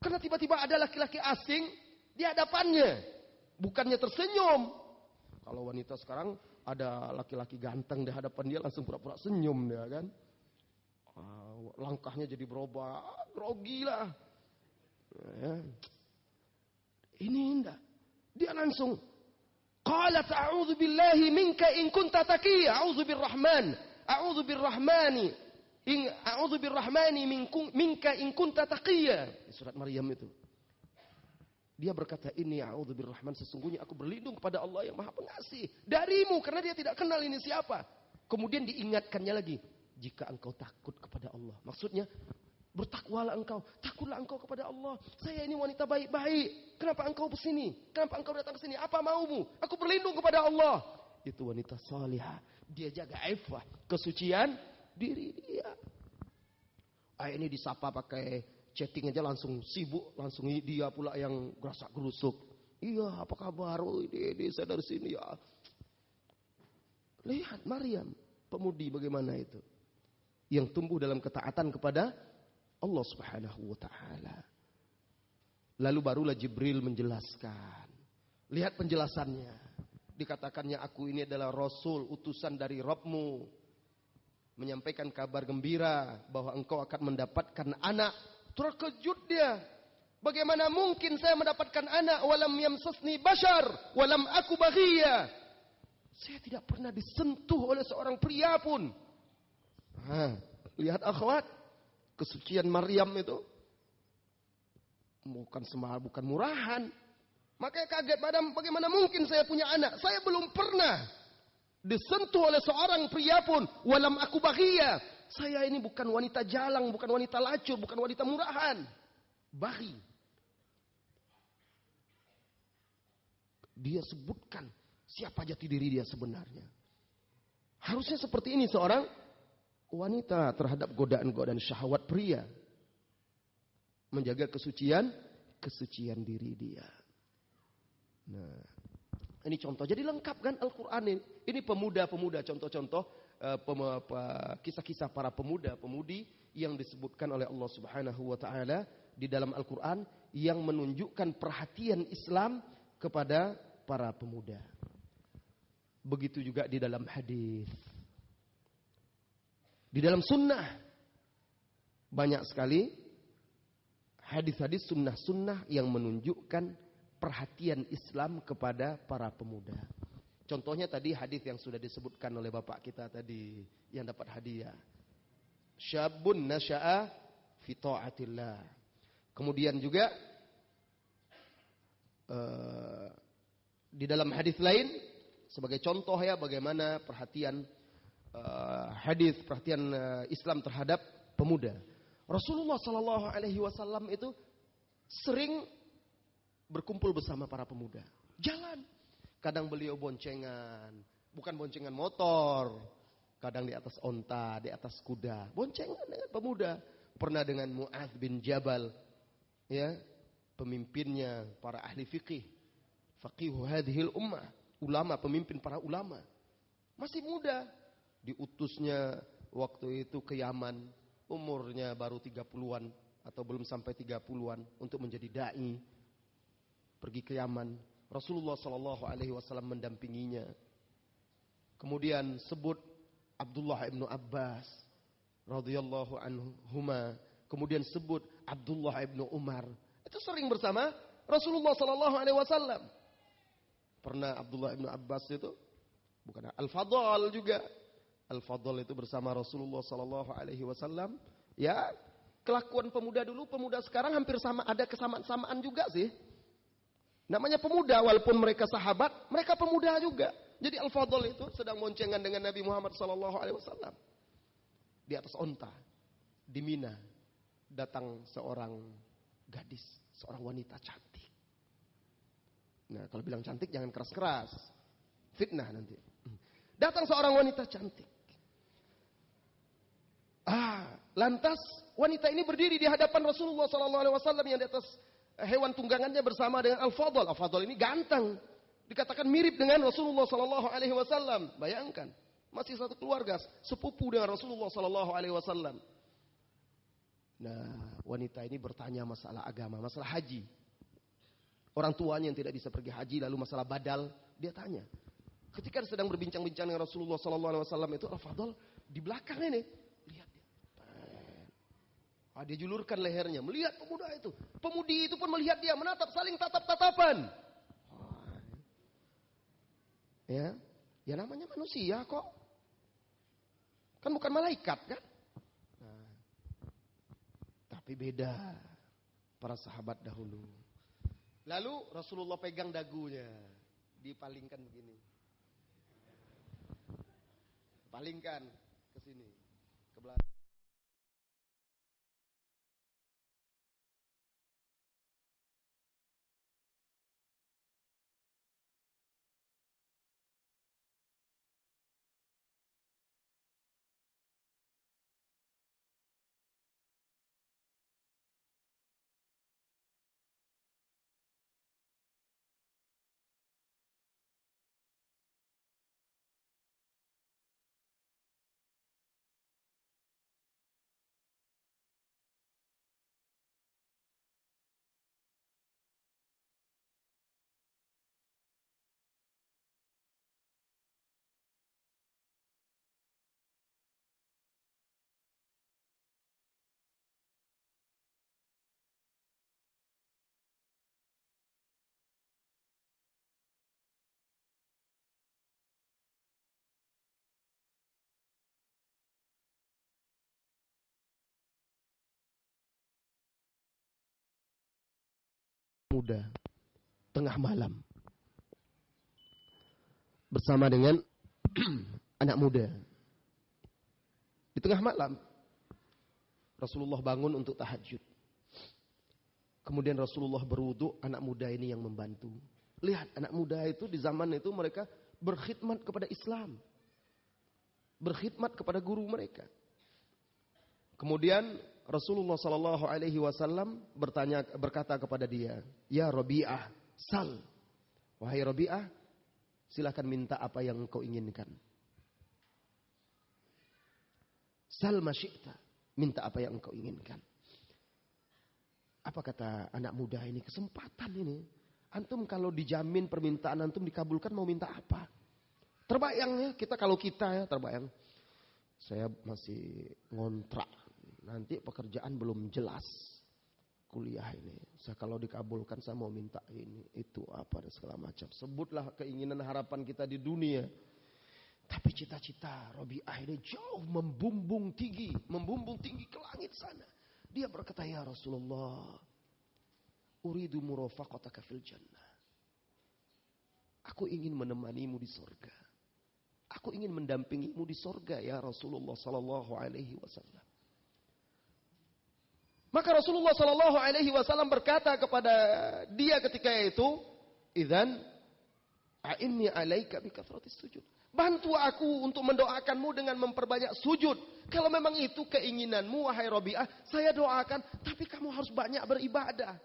karena tiba-tiba ada laki-laki asing di hadapannya. Bukannya tersenyum. Kalau wanita sekarang ada laki-laki ganteng di hadapan dia langsung pura-pura senyum dia kan. Langkahnya jadi berubah, grogi lah. Ini enggak. Dia langsung qalat a'udzu billahi minka in kunta taqiyya, a'udzu birrahman, a'udzu birrahmani a'udzu birrahmani minka in kunta taqiyya. Surat Maryam itu. Dia berkata, "Ini a'udzu birrahman, sesungguhnya aku berlindung kepada Allah yang Maha Pengasih darimu," karena dia tidak kenal ini siapa. Kemudian diingatkannya lagi, "Jika engkau takut kepada Allah." Maksudnya, bertakwalah engkau, takutlah engkau kepada Allah. Saya ini wanita baik-baik. Kenapa engkau kesini? Kenapa engkau datang ke sini? Apa maumu? Aku berlindung kepada Allah. Itu wanita salihah. Dia jaga iffah, kesucian diri dia. Ini disapa pakai chatting aja langsung sibuk, langsung dia pula yang gerasak gerusuk. "Iya, apa kabar? Oh, ini saya dari sini ya." Lihat Maryam, pemudi bagaimana itu. Yang tumbuh dalam ketaatan kepada Allah Subhanahu wa taala. Lalu barulah Jibril menjelaskan. Lihat penjelasannya. Dikatakannya aku ini adalah Rasul, utusan dari Rabbmu. Menyampaikan kabar gembira bahwa engkau akan mendapatkan anak. Terkejut dia. Bagaimana mungkin saya mendapatkan anak? Walam yamsasni bashar. Walam aku baghiyya. Saya tidak pernah disentuh oleh seorang pria pun. Lihat akhwat. Kesucian Maryam itu. Bukan murahan. Makanya kaget, bagaimana mungkin saya punya anak? Saya belum pernah disentuh oleh seorang pria pun. Walam aku baghiyya. Saya ini bukan wanita jalang, bukan wanita lacur, bukan wanita murahan. Baghi. Dia sebutkan siapa jati diri dia sebenarnya. Harusnya seperti ini seorang wanita terhadap godaan-godaan syahwat pria. Menjaga kesucian diri dia. Nah, ini contoh. Jadi lengkap kan Al-Quran ini. Ini pemuda-pemuda, contoh-contoh kisah-kisah para pemuda-pemudi yang disebutkan oleh Allah Subhanahu wa taala di dalam Al-Quran yang menunjukkan perhatian Islam kepada para pemuda. Begitu juga di dalam hadis. Di dalam sunnah banyak sekali hadis-hadis sunnah-sunnah yang menunjukkan perhatian Islam kepada para pemuda. Contohnya tadi hadis yang sudah disebutkan oleh bapak kita tadi yang dapat hadiah. Syabun nasya'a fi ta'atillah. Kemudian juga di dalam hadis lain sebagai contoh ya bagaimana perhatian Islam terhadap pemuda. Rasulullah Sallallahu Alaihi Wasallam itu sering berkumpul bersama para pemuda. Jalan. Kadang beliau boncengan. Bukan boncengan motor. Kadang di atas onta, di atas kuda. Boncengan dengan pemuda. Pernah dengan Mu'adz bin Jabal. Ya, pemimpinnya para ahli fikih. Faqihu hadhil ummah. Ulama, pemimpin para ulama. Masih muda. Diutusnya waktu itu ke Yaman. Umurnya baru 30-an. Atau belum sampai 30-an. Untuk menjadi da'i. Pergi ke Yaman. Rasulullah Sallallahu Alaihi Wasallam mendampinginya. Kemudian sebut Abdullah ibnu Abbas radhiyallahu anhuma. Kemudian sebut Abdullah ibnu Umar. Itu sering bersama Rasulullah Sallallahu Alaihi Wasallam. Pernah Abdullah ibnu Abbas itu, bukan Al-Fadl juga. Al-Fadl itu bersama Rasulullah Sallallahu Alaihi Wasallam. Ya, kelakuan pemuda dulu, pemuda sekarang hampir sama, ada kesamaan juga sih. Namanya pemuda, walaupun mereka sahabat, mereka pemuda juga. Jadi Al-Fadl itu sedang boncengan dengan Nabi Muhammad SAW. Di atas onta, di Mina, datang seorang gadis, seorang wanita cantik. Nah, kalau bilang cantik jangan keras-keras. Fitnah nanti. Datang seorang wanita cantik. Lantas wanita ini berdiri di hadapan Rasulullah SAW yang di atas hewan tunggangannya bersama dengan Al-Fadl. Al-Fadl ini ganteng. Dikatakan mirip dengan Rasulullah Sallallahu Alaihi Wasallam. Bayangkan, masih satu keluarga, sepupu dengan Rasulullah Sallallahu Alaihi Wasallam. Nah, wanita ini bertanya masalah agama, masalah haji. Orang tuanya yang tidak bisa pergi haji, lalu masalah badal, dia tanya. Ketika sedang berbincang-bincang dengan Rasulullah Sallallahu Alaihi Wasallam itu, Al-Fadl di belakang ini, lihat dia. Dia julurkan lehernya, melihat pemuda itu. Pemudi itu pun melihat dia, menatap, saling tatap-tatapan. Ya namanya manusia kok. Kan bukan malaikat kan? Nah, tapi beda para sahabat dahulu. Lalu Rasulullah pegang dagunya, dipalingkan begini. Palingkan ke sini, ke belakang. muda tengah malam bersama dengan anak muda. Di tengah malam Rasulullah bangun untuk tahajud. Kemudian Rasulullah berwudu, anak muda ini yang membantu. Lihat, anak muda itu di zaman itu mereka berkhidmat kepada Islam. Berkhidmat kepada guru mereka. Kemudian Rasulullah sallallahu alaihi wasallam berkata kepada dia, "Ya Rabi'ah, sal." Wahai Rabi'ah, silakan minta apa yang engkau inginkan. Sal ma syi'ta, minta apa yang engkau inginkan. Apa kata anak muda ini? Kesempatan ini. Antum kalau dijamin permintaan antum dikabulkan, mau minta apa? Terbayang ya, kalau kita ya terbayang. Saya masih ngontrak. Nanti pekerjaan belum jelas. Kuliah ini. Saya kalau dikabulkan saya mau minta ini, itu apa dan segala macam. Sebutlah keinginan harapan kita di dunia. Tapi cita-cita Rabi'ah ini jauh membumbung tinggi ke langit sana. Dia berkata, "Ya Rasulullah, uridu murafaqataka fil jannah." Aku ingin menemanimu di surga. Aku ingin mendampingimu di surga ya Rasulullah sallallahu alaihi wasallam. Maka Rasulullah sallallahu alaihi wasallam berkata kepada dia ketika itu, "Idzan a'inni 'alaika bi kathratis sujud." Bantu aku untuk mendoakanmu dengan memperbanyak sujud. Kalau memang itu keinginanmu wahai Rabi'ah, saya doakan, tapi kamu harus banyak beribadah.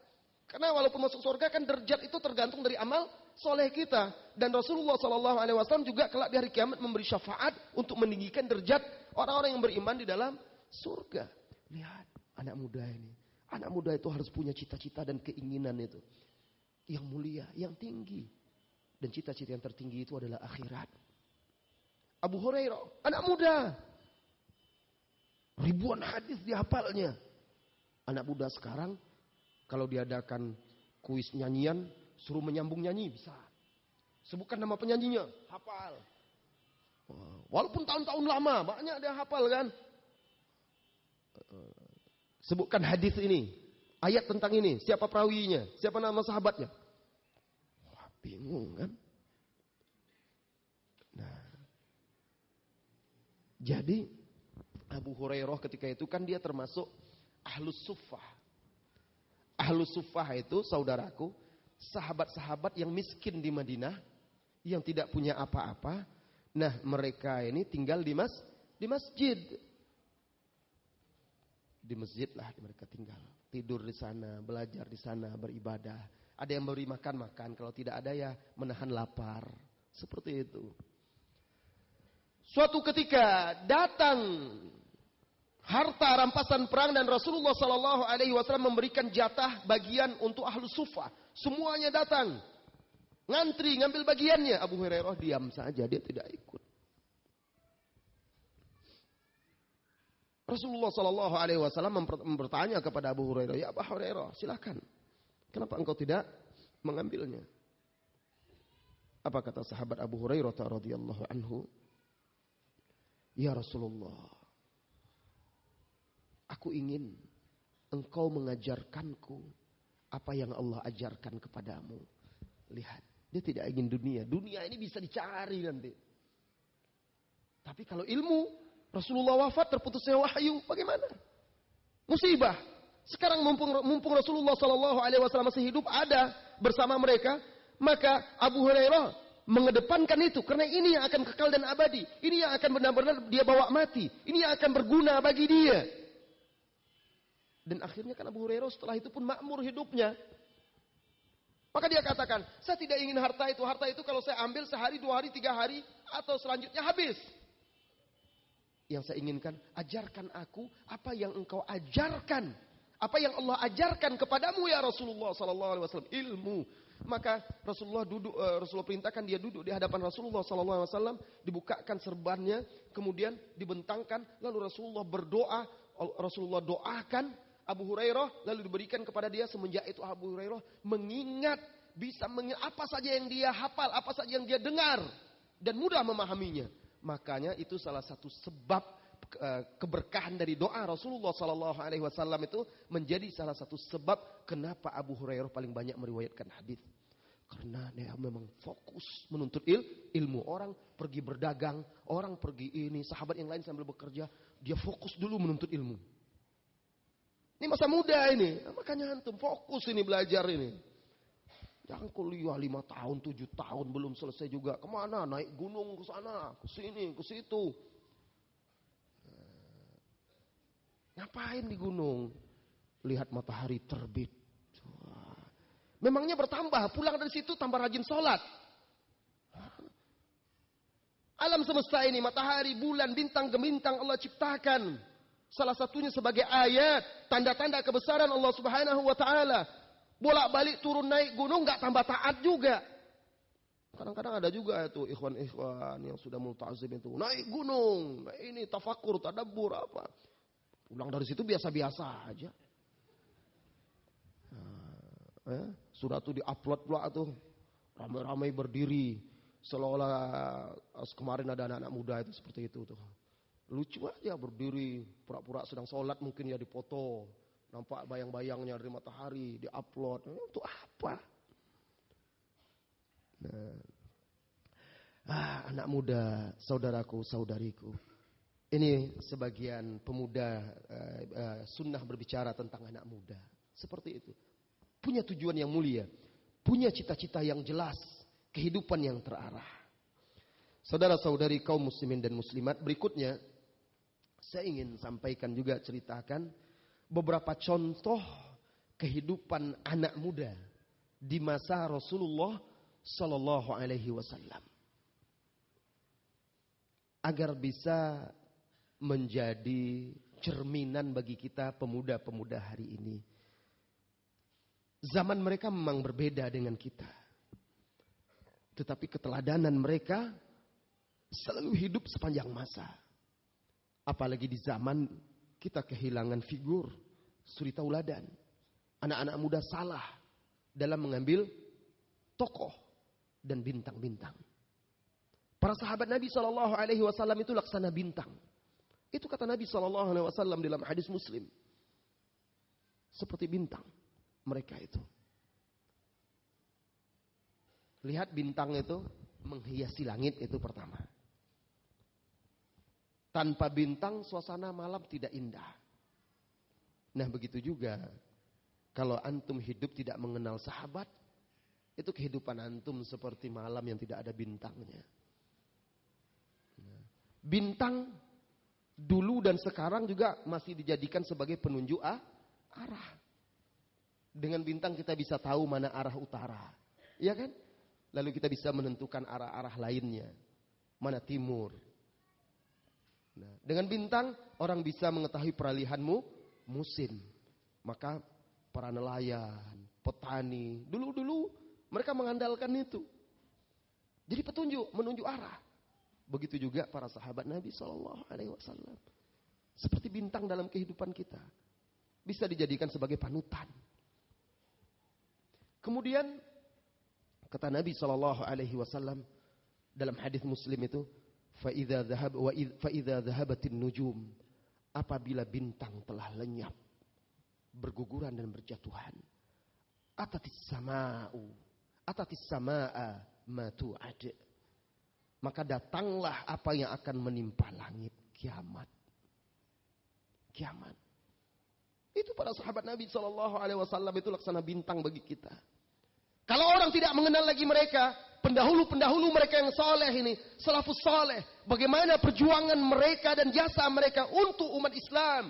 Karena walaupun masuk surga kan derajat itu tergantung dari amal soleh kita. Dan Rasulullah SAW juga kelak di hari kiamat memberi syafaat untuk meninggikan derajat orang-orang yang beriman di dalam surga. Lihat anak muda ini. Anak muda itu harus punya cita-cita dan keinginan itu. Yang mulia, yang tinggi. Dan cita-cita yang tertinggi itu adalah akhirat. Abu Hurairah, anak muda. Ribuan hadis dihafalnya. Anak muda sekarang, kalau diadakan kuis nyanyian, suruh menyambung nyanyi, bisa. Sebutkan nama penyanyinya, hafal. Walaupun tahun-tahun lama, banyak dia hafal kan. Sebutkan hadis ini, ayat tentang ini, siapa perawinya, siapa nama sahabatnya. Wah, bingung kan. Nah, jadi Abu Hurairah ketika itu kan dia termasuk Ahlus Suffah. Ahlus Suffah itu saudaraku, sahabat-sahabat yang miskin di Madinah, yang tidak punya apa-apa. Nah mereka ini tinggal di masjid. Di masjid lah mereka tinggal. Tidur di sana, belajar di sana, beribadah. Ada yang beri makan, kalau tidak ada ya menahan lapar. Seperti itu. Suatu ketika datang harta rampasan perang dan Rasulullah Sallallahu Alaihi Wasallam memberikan jatah bagian untuk ahlu suffah. Semuanya datang, ngantri ngambil bagiannya. Abu Hurairah diam saja, dia tidak ikut. Rasulullah Sallallahu Alaihi Wasallam bertanya kepada Abu Hurairah, "Ya Abu Hurairah, silakan. Kenapa engkau tidak mengambilnya?" Apa kata sahabat Abu Hurairah radhiyallahu anhu? "Ya Rasulullah, aku ingin engkau mengajarkanku apa yang Allah ajarkan kepadamu." Lihat, dia tidak ingin dunia. Dunia ini bisa dicari nanti. Tapi kalau ilmu, Rasulullah wafat, terputusnya wahyu, bagaimana? Musibah. Sekarang mumpung Rasulullah SAW masih hidup, ada bersama mereka, maka Abu Hurairah mengedepankan itu, karena ini yang akan kekal dan abadi. Ini yang akan benar-benar dia bawa mati. Ini yang akan berguna bagi dia. Dan akhirnya kan Abu Hurairah setelah itu pun makmur hidupnya. Maka dia katakan, "Saya tidak ingin harta itu. Harta itu kalau saya ambil sehari, 2 hari, 3 hari, atau selanjutnya habis. Yang saya inginkan, ajarkan aku apa yang engkau ajarkan. Apa yang Allah ajarkan kepadamu ya Rasulullah SAW. Ilmu." Maka Rasulullah perintahkan dia duduk di hadapan Rasulullah SAW, dibukakan serbannya, kemudian dibentangkan, lalu Rasulullah berdoa, Rasulullah doakan Abu Hurairah, lalu diberikan kepada dia. Semenjak itu Abu Hurairah bisa mengingat apa saja yang dia hafal, apa saja yang dia dengar, dan mudah memahaminya. Makanya itu salah satu sebab keberkahan dari doa Rasulullah sallallahu alaihi wasallam itu menjadi salah satu sebab kenapa Abu Hurairah paling banyak meriwayatkan hadis. Karena dia memang fokus menuntut ilmu. Orang pergi berdagang, orang pergi ini, sahabat yang lain sambil bekerja, dia fokus dulu menuntut ilmu. Ini masa muda ini, makanya antum fokus ini belajar ini. Jangan kuliah 5 tahun, 7 tahun belum selesai juga. Kemana? Naik gunung ke sana, ke sini, ke situ. Ngapain di gunung? Lihat matahari terbit. Memangnya bertambah, pulang dari situ tambah rajin sholat. Alam semesta ini, matahari, bulan, bintang, gemintang Allah ciptakan. Salah satunya sebagai ayat, tanda-tanda kebesaran Allah Subhanahu wa taala. Bolak-balik turun naik gunung nggak tambah taat juga. Kadang-kadang ada juga itu ikhwan-ikhwan yang sudah multazim itu naik gunung, nah ini tafakur, tadabbur apa. Pulang dari situ biasa-biasa aja. Sudah tuh diupload pula tuh, ramai-ramai berdiri, seolah-olah kemarin ada anak-anak muda itu seperti itu tuh. Lucu aja berdiri, pura-pura sedang sholat mungkin ya dipoto, nampak bayang-bayangnya dari matahari, diupload. Untuk apa? Anak muda, saudaraku, saudariku. Ini sebagian pemuda sunnah berbicara tentang anak muda. Seperti itu. Punya tujuan yang mulia. Punya cita-cita yang jelas. Kehidupan yang terarah. Saudara-saudari kaum muslimin dan muslimat. Berikutnya. Saya ingin sampaikan juga, ceritakan. Beberapa contoh kehidupan anak muda. Di masa Rasulullah Sallallahu Alaihi Wasallam. Agar bisa menjadi cerminan bagi kita pemuda-pemuda hari ini. Zaman mereka memang berbeda dengan kita. Tetapi keteladanan mereka selalu hidup sepanjang masa. Apalagi di zaman kita kehilangan figur suri tauladan. Anak-anak muda salah dalam mengambil tokoh dan bintang-bintang. Para sahabat Nabi SAW itu laksana bintang. Itu kata Nabi SAW dalam hadis Muslim. Seperti bintang. Mereka itu. Lihat bintang itu menghiasi langit itu pertama. Tanpa bintang suasana malam tidak indah. Nah begitu juga. Kalau antum hidup tidak mengenal sahabat. Itu kehidupan antum seperti malam yang tidak ada bintangnya. Bintang dulu dan sekarang juga masih dijadikan sebagai penunjuk arah. Dengan bintang kita bisa tahu mana arah utara. Ya kan? Lalu kita bisa menentukan arah-arah lainnya. Mana timur. Nah, dengan bintang orang bisa mengetahui peralihanmu musim. Maka para nelayan, petani, dulu-dulu mereka mengandalkan itu. Jadi petunjuk, menunjuk arah. Begitu juga para sahabat Nabi SAW. Seperti bintang dalam kehidupan kita. Bisa dijadikan sebagai panutan. Kemudian kata Nabi SAW dalam hadis Muslim itu, fa idza dhahabatin nujum, apabila bintang telah lenyap, berguguran dan berjatuhan, atatis samaa ma tu'ad, maka datanglah apa yang akan menimpa langit, kiamat. Kiamat. Itu para sahabat Nabi SAW itu laksana bintang bagi kita. Kalau orang tidak mengenal lagi mereka, pendahulu-pendahulu mereka yang soleh ini, salafus soleh, bagaimana perjuangan mereka dan jasa mereka untuk umat Islam,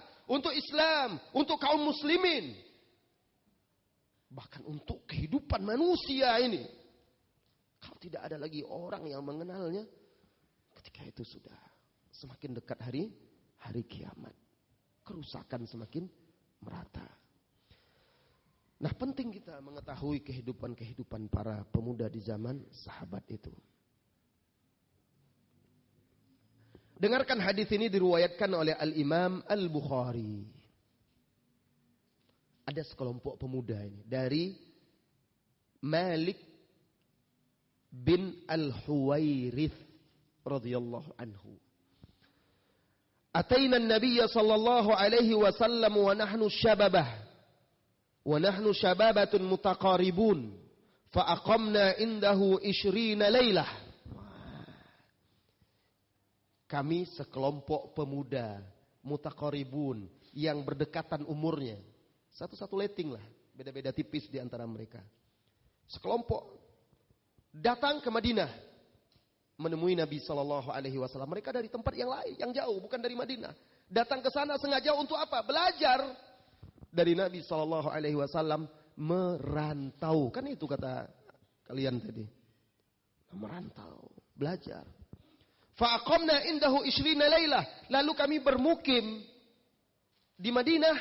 untuk kaum muslimin, bahkan untuk kehidupan manusia ini. Kalau tidak ada lagi orang yang mengenalnya, ketika itu sudah semakin dekat hari kiamat, kerusakan semakin merata. Nah penting kita mengetahui kehidupan para pemuda di zaman sahabat itu. Dengarkan hadis ini diriwayatkan oleh Al-Imam Al-Bukhari. Ada sekelompok pemuda ini dari Malik bin Al-Huwairith radhiyallahu anhu. Ataina an-nabiyya sallallahu alaihi wasallam wa nahnu syababah. Wa nahnu syababatun mutaqaribun. Fa aqamna indahu 20 lailah. Kami sekelompok pemuda mutaqaribun yang berdekatan umurnya. Satu-satu letting lah, beda-beda tipis di antara mereka. Sekelompok datang ke Madinah menemui Nabi sallallahu alaihi wasallam. Mereka dari tempat yang lain, yang jauh, bukan dari Madinah. Datang ke sana sengaja untuk apa? Belajar dari Nabi sallallahu alaihi wasallam, merantau. Kan itu kata kalian tadi. Merantau, belajar. Fa aqamna indahu 20 lailah. Lalu kami bermukim di Madinah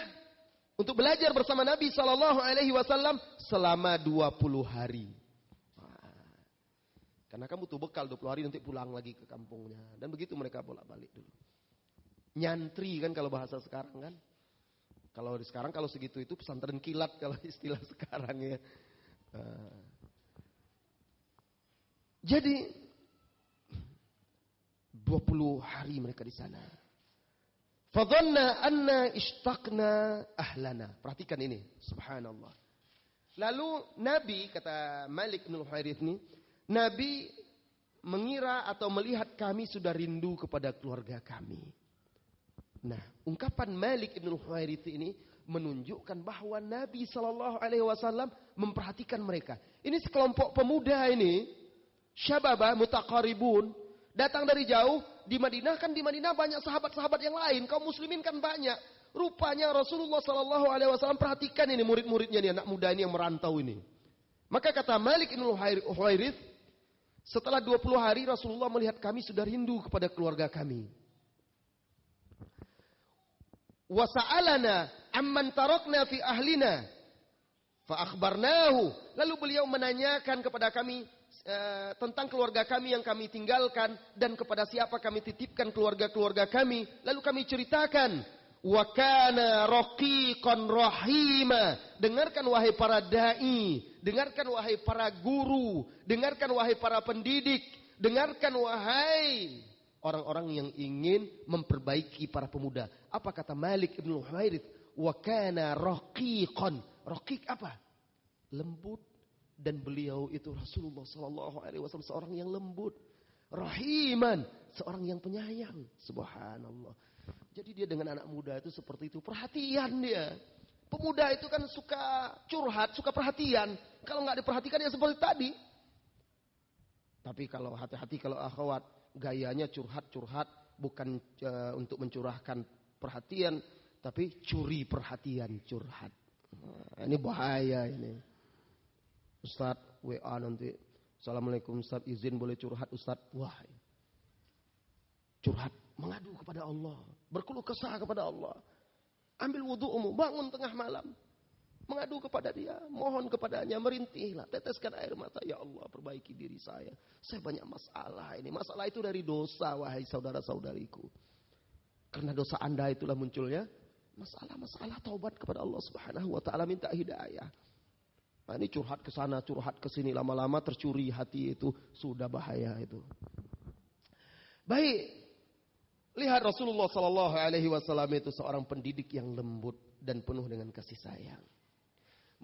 untuk belajar bersama Nabi sallallahu alaihi wasallam selama 20 hari. Karena kamu butuh bekal 20 hari, nanti pulang lagi ke kampungnya. Dan begitu mereka bolak-balik dulu. Nyantri kan kalau bahasa sekarang kan. Kalau sekarang kalau segitu itu pesantren kilat kalau istilah sekarang ya. Jadi 20 hari mereka di sana. Fadhanna anna ishtaqna ahlana. Perhatikan ini, subhanallah. Lalu Nabi, kata Malik bin Huwairits ini, Nabi mengira atau melihat kami sudah rindu kepada keluarga kami. Nah, ungkapan Malik bin Huwairits ini menunjukkan bahwa Nabi sallallahu alaihi wasallam memperhatikan mereka. Ini sekelompok pemuda ini, syababa mutaqaribun, datang dari jauh. Di Madinah kan, di Madinah banyak sahabat-sahabat yang lain, kaum muslimin kan banyak. Rupanya Rasulullah sallallahu alaihi wasallam perhatikan ini murid-muridnya nih, anak muda ini yang merantau ini. Maka kata Malik bin Huwairits, setelah 20 hari Rasulullah melihat kami sudah rindu kepada keluarga kami. Wa sa'alana amman tarakna fi ahlina fa akhbarnahu. Lalu beliau menanyakan kepada kami tentang keluarga kami yang kami tinggalkan dan kepada siapa kami titipkan keluarga-keluarga kami. Lalu kami ceritakan, wa kana raqiqan rahima. Dengarkan wahai para dai, dengarkan wahai para guru, dengarkan wahai para pendidik, dengarkan wahai orang-orang yang ingin memperbaiki para pemuda. Apa kata Malik bin Huwairits? Wa kana raqiqan. Raqiq apa? Lembut. Dan beliau itu Rasulullah sallallahu alaihi wasallam seorang yang lembut, rahiman, seorang yang penyayang. Subhanallah. Jadi dia dengan anak muda itu seperti itu, perhatian dia. Pemuda itu kan suka curhat, suka perhatian. Kalau nggak diperhatikan ya seperti tadi. Tapi kalau hati-hati kalau akhwat, gayanya curhat-curhat bukan untuk mencurahkan perhatian, tapi curi perhatian, curhat. Nah, ini bahaya ini. Ustaz, WA nanti. Assalamualaikum Ustaz, izin boleh curhat Ustaz. Wah, curhat, mengadu kepada Allah, berkeluh kesah kepada Allah. Ambil wudu'mu, bangun tengah malam, mengadu kepada Dia, mohon kepadanya, merintihlah, teteskan air mata. Ya Allah, perbaiki diri saya banyak masalah ini. Masalah itu dari dosa, wahai saudara-saudariku. Karena dosa Anda itulah munculnya masalah-masalah. Taubat kepada Allah Subhanahu wa taala, minta hidayah. Nah, ini curhat ke sana, curhat ke sini, lama-lama tercuri hati itu, sudah bahaya itu. Baik. Lihat Rasulullah sallallahu alaihi wasallam itu seorang pendidik yang lembut dan penuh dengan kasih sayang.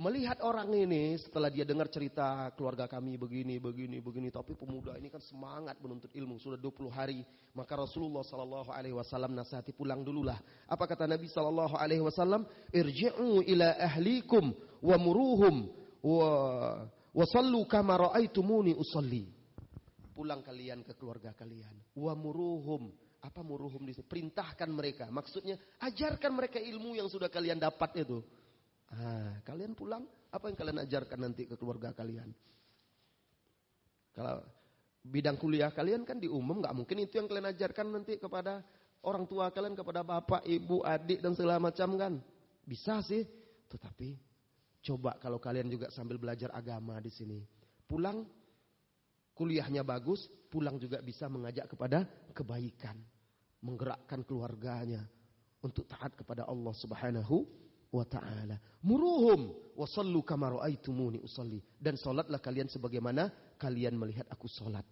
Melihat orang ini setelah dia dengar cerita keluarga kami begini, tapi pemuda ini kan semangat menuntut ilmu sudah 20 hari, maka Rasulullah sallallahu alaihi wasallam nasihati, pulang dululah. Apa kata Nabi sallallahu alaihi wasallam? Irji'u ila ahlikum wa muruhum wa sallu kama ra'aitumuni usalli. Pulang kalian ke keluarga kalian. Wa muruhum. Apa muruhum di sini? Perintahkan mereka. Maksudnya ajarkan mereka ilmu yang sudah kalian dapat itu. Kalian pulang, apa yang kalian ajarkan nanti ke keluarga kalian? Kalau bidang kuliah kalian kan di umum, nggak mungkin itu yang kalian ajarkan nanti kepada orang tua kalian, kepada bapak, ibu, adik dan segala macam kan? Bisa sih, tetapi coba kalau kalian juga sambil belajar agama di sini, pulang kuliahnya bagus, pulang juga bisa mengajak kepada kebaikan, menggerakkan keluarganya untuk taat kepada Allah Subhanahu wa ta'ala. Muruhum wa sallu kama ra'aitumuni usalli. Dan salatlah kalian sebagaimana kalian melihat aku salat.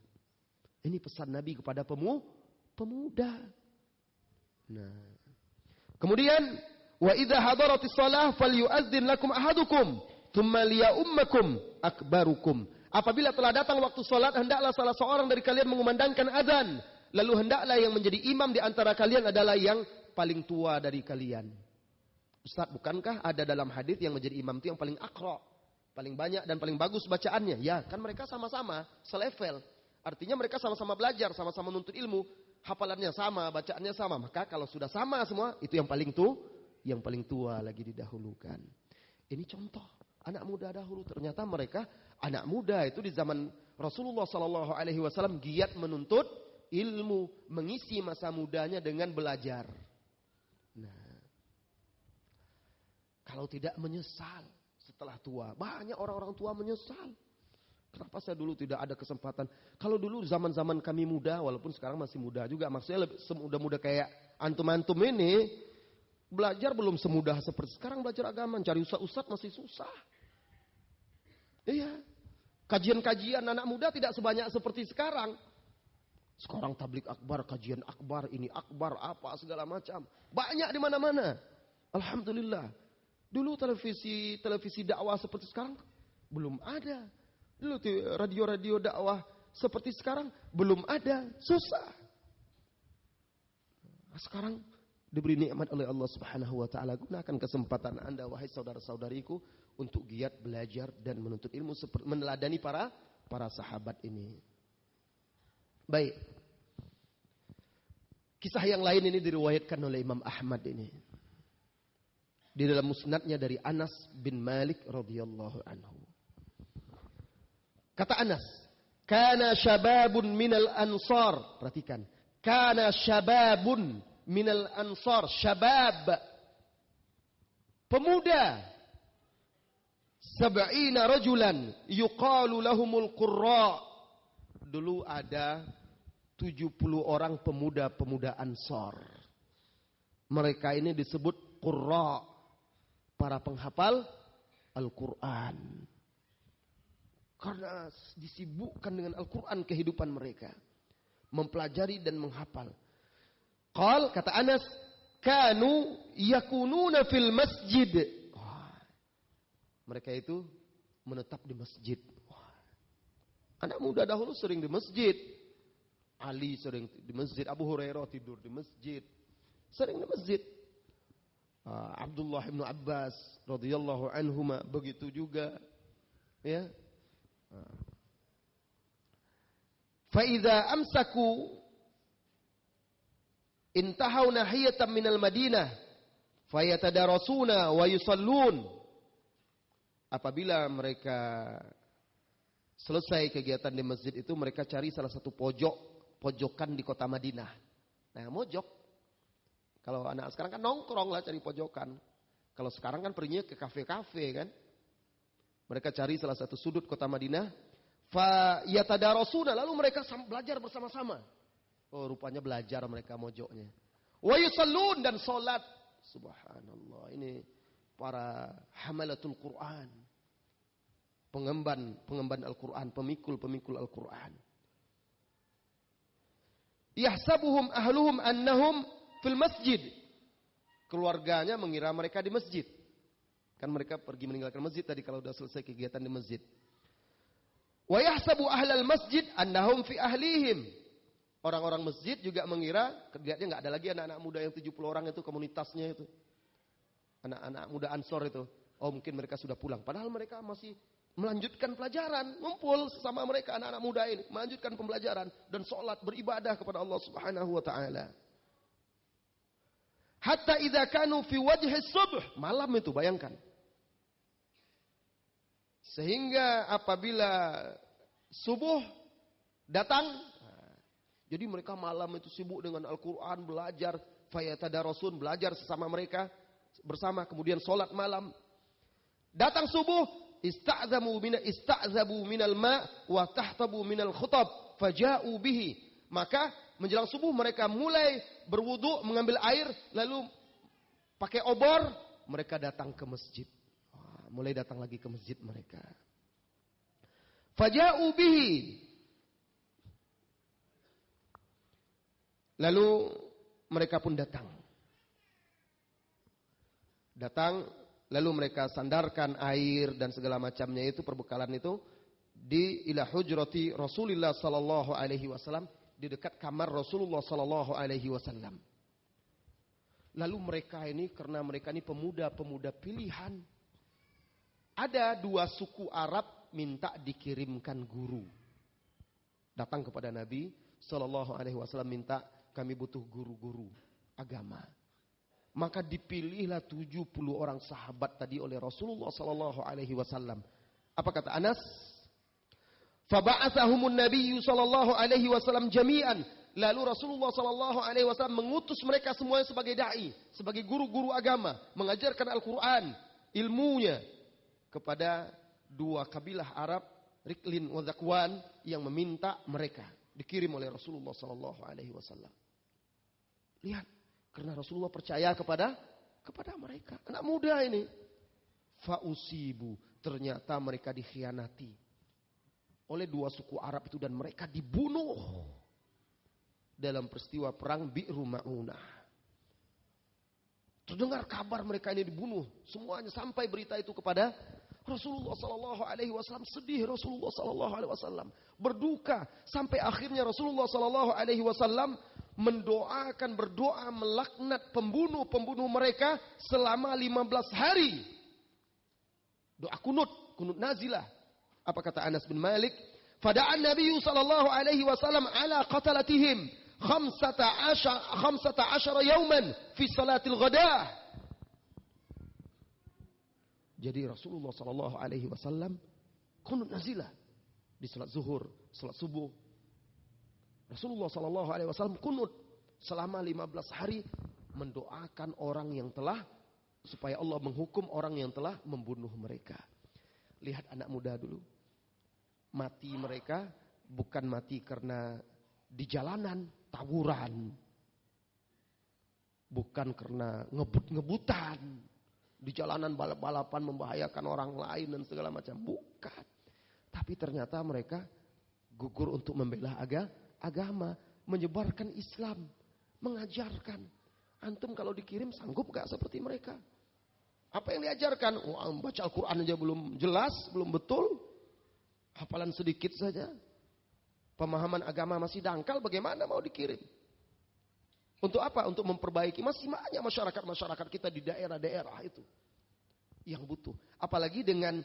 Ini pesan Nabi kepada pemuda. Nah. Kemudian wa idza hadaratis shalah falyu'adzin lakum ahadukum thumma liya'ummakum akbarukum. Apabila telah datang waktu salat, hendaklah salah seorang dari kalian mengumandangkan azan, lalu hendaklah yang menjadi imam di antara kalian adalah yang paling tua dari kalian. Ustaz, bukankah ada dalam hadis yang menjadi imam itu yang paling aqra, paling banyak dan paling bagus bacaannya? Ya, kan mereka sama-sama selevel. Artinya mereka sama-sama belajar, sama-sama menuntut ilmu, hafalannya sama, bacaannya sama. Maka kalau sudah sama semua, itu yang paling tua lagi didahulukan. Ini contoh anak muda dahulu. Ternyata mereka anak muda itu di zaman Rasulullah Sallallahu Alaihi Wasallam giat menuntut ilmu, mengisi masa mudanya dengan belajar. Nah, kalau tidak menyesal setelah tua, banyak orang-orang tua menyesal. Kenapa saya dulu tidak ada kesempatan? Kalau dulu zaman-zaman kami muda, walaupun sekarang masih muda juga, maksudnya lebih semudah-mudah kayak antum-antum ini, belajar belum semudah seperti sekarang belajar agama. Cari ustaz-ustaz masih susah. Iya. Kajian-kajian anak muda tidak sebanyak seperti sekarang. Sekarang tablik akbar, kajian akbar, ini akbar, apa segala macam. Banyak di mana-mana. Alhamdulillah. Dulu televisi dakwah seperti sekarang belum ada. Dulu radio-radio dakwah seperti sekarang belum ada, susah. Sekarang diberi nikmat oleh Allah Subhanahu wa taala. Gunakan kesempatan Anda wahai saudara-saudariku untuk giat belajar dan menuntut ilmu seperti meneladani para sahabat ini. Baik. Kisah yang lain ini diriwayatkan oleh Imam Ahmad ini. Di dalam musnadnya dari Anas bin Malik radhiyallahu anhu. Kata Anas, kana syababun minal ansar. Perhatikan, kana syababun minal ansar, syabab, pemuda, 70 rajulan yuqalu lahumul qurra. Dulu ada 70 orang pemuda-pemuda Ansar. Mereka ini disebut qurra, para penghafal Al-Quran. Karena disibukkan dengan Al-Quran kehidupan mereka. Mempelajari dan menghafal. Qal, kata Anas, kanu yakununa fil masjid. Mereka itu menetap di masjid. Anak muda dahulu sering di masjid. Ali sering di masjid. Abu Hurairah tidur di masjid. Sering di masjid. Abdullah bin Abbas radhiyallahu anhuma begitu juga. Ya. Fa'idha amsaku intahau nahiyatan minal Madinah fayatadarasuna wa yusallun. Apabila mereka selesai kegiatan di masjid itu, mereka cari salah satu pojokan di kota Madinah. Nah, mojok. Kalau anak sekarang kan nongkrong lah cari pojokan. Kalau sekarang kan perginya ke kafe-kafe kan. Mereka cari salah satu sudut kota Madinah. Fa yatadarasuna, lalu mereka belajar bersama-sama. Oh, rupanya belajar mereka mojoknya. Wa yusallun, dan salat. Subhanallah, ini para hamalatul Quran. Pengemban Al-Quran, pemikul Al-Quran. Yahsabuhum ahluhum annahum fil masjid. Keluarganya mengira mereka di masjid. Kan mereka pergi meninggalkan masjid tadi kalau sudah selesai kegiatan di masjid. Wa yahsabu ahlal masjid annahum fi ahlihim. Orang-orang masjid juga mengira, lihatnya enggak ada lagi anak-anak muda yang 70 orang itu komunitasnya itu. Anak-anak muda Ansor itu. Oh, mungkin mereka sudah pulang. Padahal mereka masih melanjutkan pelajaran, ngumpul sesama mereka anak-anak muda ini, melanjutkan pembelajaran dan sholat beribadah kepada Allah Subhanahu wa taala. Hatta idza kanu fi wajhi subh, malam itu bayangkan. Sehingga apabila subuh datang, jadi mereka malam itu sibuk dengan Al-Qur'an, belajar, fayatadarasun, belajar sesama mereka bersama, kemudian sholat malam. Datang subuh, ista'zabu minal ma' wa tahtabu minal khutab faja'u bihi. Maka menjelang subuh mereka mulai berwudu, mengambil air, lalu pakai obor, mereka datang ke masjid. Mulai datang lagi ke masjid mereka. Faja'u bihi. Lalu mereka pun datang. Datang, lalu mereka sandarkan air dan segala macamnya itu, perbekalan itu di ila hujrati Rasulullah sallallahu alaihi wasallam, di dekat kamar Rasulullah sallallahu alaihi wasallam. Lalu mereka ini, karena mereka ini pemuda-pemuda pilihan, ada 2 suku Arab minta dikirimkan guru. Datang kepada Nabi sallallahu alaihi wasallam minta, kami butuh guru-guru agama. Maka dipilihlah 70 orang sahabat tadi oleh Rasulullah sallallahu alaihi wasallam. Apa kata Anas? Faba'athahumun Nabiyyu sallallahu alaihi wasallam jami'an. Lalu Rasulullah sallallahu alaihi wasallam mengutus mereka semuanya sebagai dai, sebagai guru-guru agama, mengajarkan Al-Qur'an, ilmunya kepada 2 kabilah Arab, Riklin wa Zakwan, yang meminta mereka dikirim oleh Rasulullah sallallahu alaihi wasallam. Lihat, karena Rasulullah percaya kepada mereka, anak muda ini. Fausibu, ternyata mereka dikhianati oleh 2 suku Arab itu dan mereka dibunuh dalam peristiwa perang Bi'ru Ma'unah. Terdengar kabar mereka ini dibunuh, semuanya sampai berita itu kepada Rasulullah sallallahu alaihi wasallam. Sedih Rasulullah sallallahu alaihi wasallam, berduka sampai akhirnya Rasulullah sallallahu alaihi wasallam berdoa melaknat pembunuh mereka selama 15 hari. Doa kunut nazilah. Apa kata Anas bin Malik? Fada'an Nabi sallallahu alaihi wasallam ala qatalatihim 15 yauman fi salatil ghadah. Jadi Rasulullah sallallahu alaihi wasallam kunut nazilah di salat zuhur, salat subuh. Rasulullah sallallahu alaihi wasallam kunut selama 15 hari mendoakan orang yang telah, supaya Allah menghukum orang yang telah membunuh mereka. Lihat anak muda dulu. Mati mereka bukan mati karena di jalanan tawuran. Bukan karena ngebut-ngebutan. Di jalanan balap-balapan membahayakan orang lain dan segala macam. Bukan. Tapi ternyata mereka gugur untuk membela agama, menyebarkan Islam, mengajarkan. Antum kalau dikirim sanggup gak seperti mereka? Apa yang diajarkan? Baca Al-Quran aja belum jelas, belum betul. Hafalan sedikit saja. Pemahaman agama masih dangkal, bagaimana mau dikirim? Untuk apa? Untuk memperbaiki. Masih banyak masyarakat kita di daerah-daerah itu yang butuh. Apalagi dengan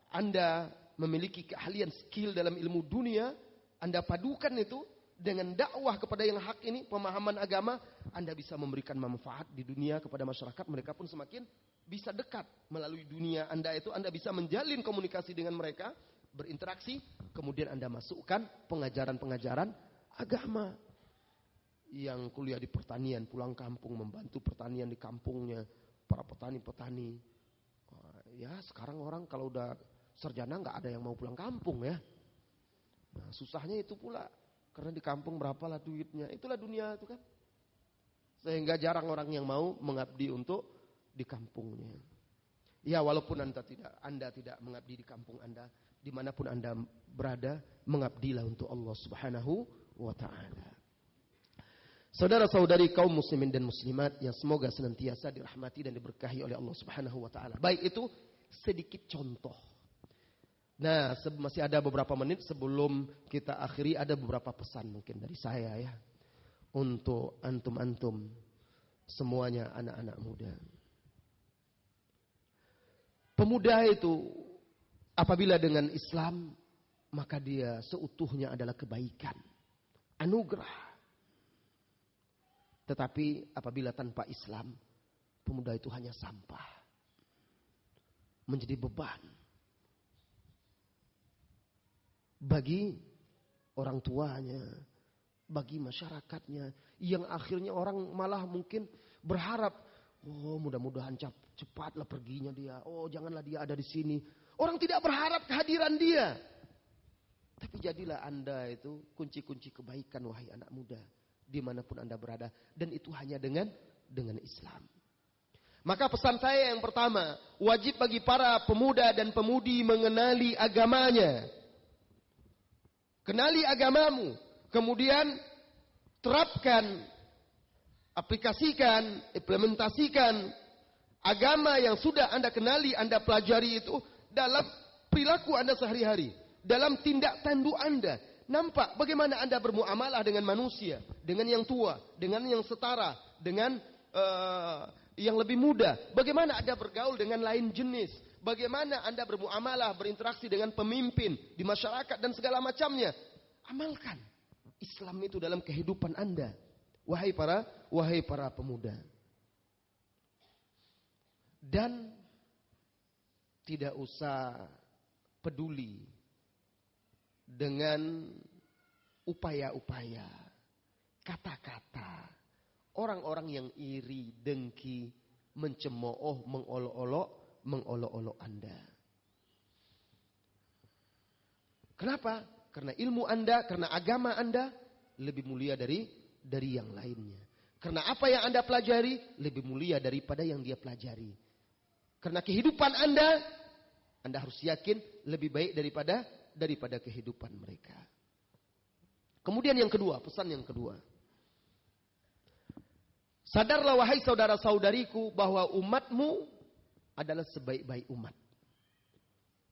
Anda memiliki keahlian skill dalam ilmu dunia, Anda padukan itu dengan dakwah kepada yang hak ini, pemahaman agama, Anda bisa memberikan manfaat di dunia kepada masyarakat. Mereka pun semakin bisa dekat melalui dunia Anda itu. Anda bisa menjalin komunikasi dengan mereka, berinteraksi, kemudian Anda masukkan pengajaran-pengajaran agama. Yang kuliah di pertanian, pulang kampung membantu pertanian di kampungnya, para petani-petani. Ya sekarang orang kalau udah sarjana nggak ada yang mau pulang kampung ya. Nah, susahnya itu pula, karena di kampung berapalah duitnya. Itulah dunia itu kan. Sehingga jarang orang yang mau mengabdi untuk di kampungnya. Ya walaupun Anda tidak mengabdi di kampung Anda, dimanapun Anda berada, mengabdilah untuk Allah Subhanahu wa Ta'ala. Saudara-saudari kaum muslimin dan muslimat yang semoga senantiasa dirahmati dan diberkahi oleh Allah Subhanahu wa Ta'ala. Baik, itu sedikit contoh. Nah, masih ada beberapa menit sebelum kita akhiri, ada beberapa pesan mungkin dari saya ya. Untuk antum-antum semuanya anak-anak muda. Pemuda itu apabila dengan Islam, maka dia seutuhnya adalah kebaikan, anugerah. Tetapi apabila tanpa Islam, pemuda itu hanya sampah, menjadi beban bagi orang tuanya, bagi masyarakatnya, yang akhirnya orang malah mungkin berharap, oh mudah-mudahan cepatlah perginya dia, oh janganlah dia ada di sini. Orang tidak berharap kehadiran dia. Tapi jadilah Anda itu kunci-kunci kebaikan, wahai anak muda, dimanapun Anda berada. Dan itu hanya dengan Islam. Maka pesan saya yang pertama, wajib bagi para pemuda dan pemudi mengenali agamanya. Kenali agamamu. Kemudian terapkan, aplikasikan, implementasikan Agama yang sudah Anda kenali, Anda pelajari itu dalam perilaku Anda sehari-hari, dalam tindak tanduk Anda. Nampak bagaimana Anda bermuamalah dengan manusia, dengan yang tua, dengan yang setara, dengan yang lebih muda. Bagaimana Anda bergaul dengan lain jenis. Bagaimana Anda bermuamalah, berinteraksi dengan pemimpin di masyarakat dan segala macamnya. Amalkan Islam itu dalam kehidupan Anda. Wahai para pemuda. Dan tidak usah peduli dengan upaya-upaya, kata-kata orang-orang yang iri, dengki, mencemooh, mengolok-olok Anda. Kenapa? Karena ilmu Anda, karena agama Anda lebih mulia dari yang lainnya. Karena apa yang Anda pelajari lebih mulia daripada yang dia pelajari. Karena kehidupan Anda harus yakin lebih baik daripada kehidupan mereka. Kemudian yang kedua, pesan yang kedua. Sadarlah wahai saudara-saudariku bahwa umatmu adalah sebaik-baik umat.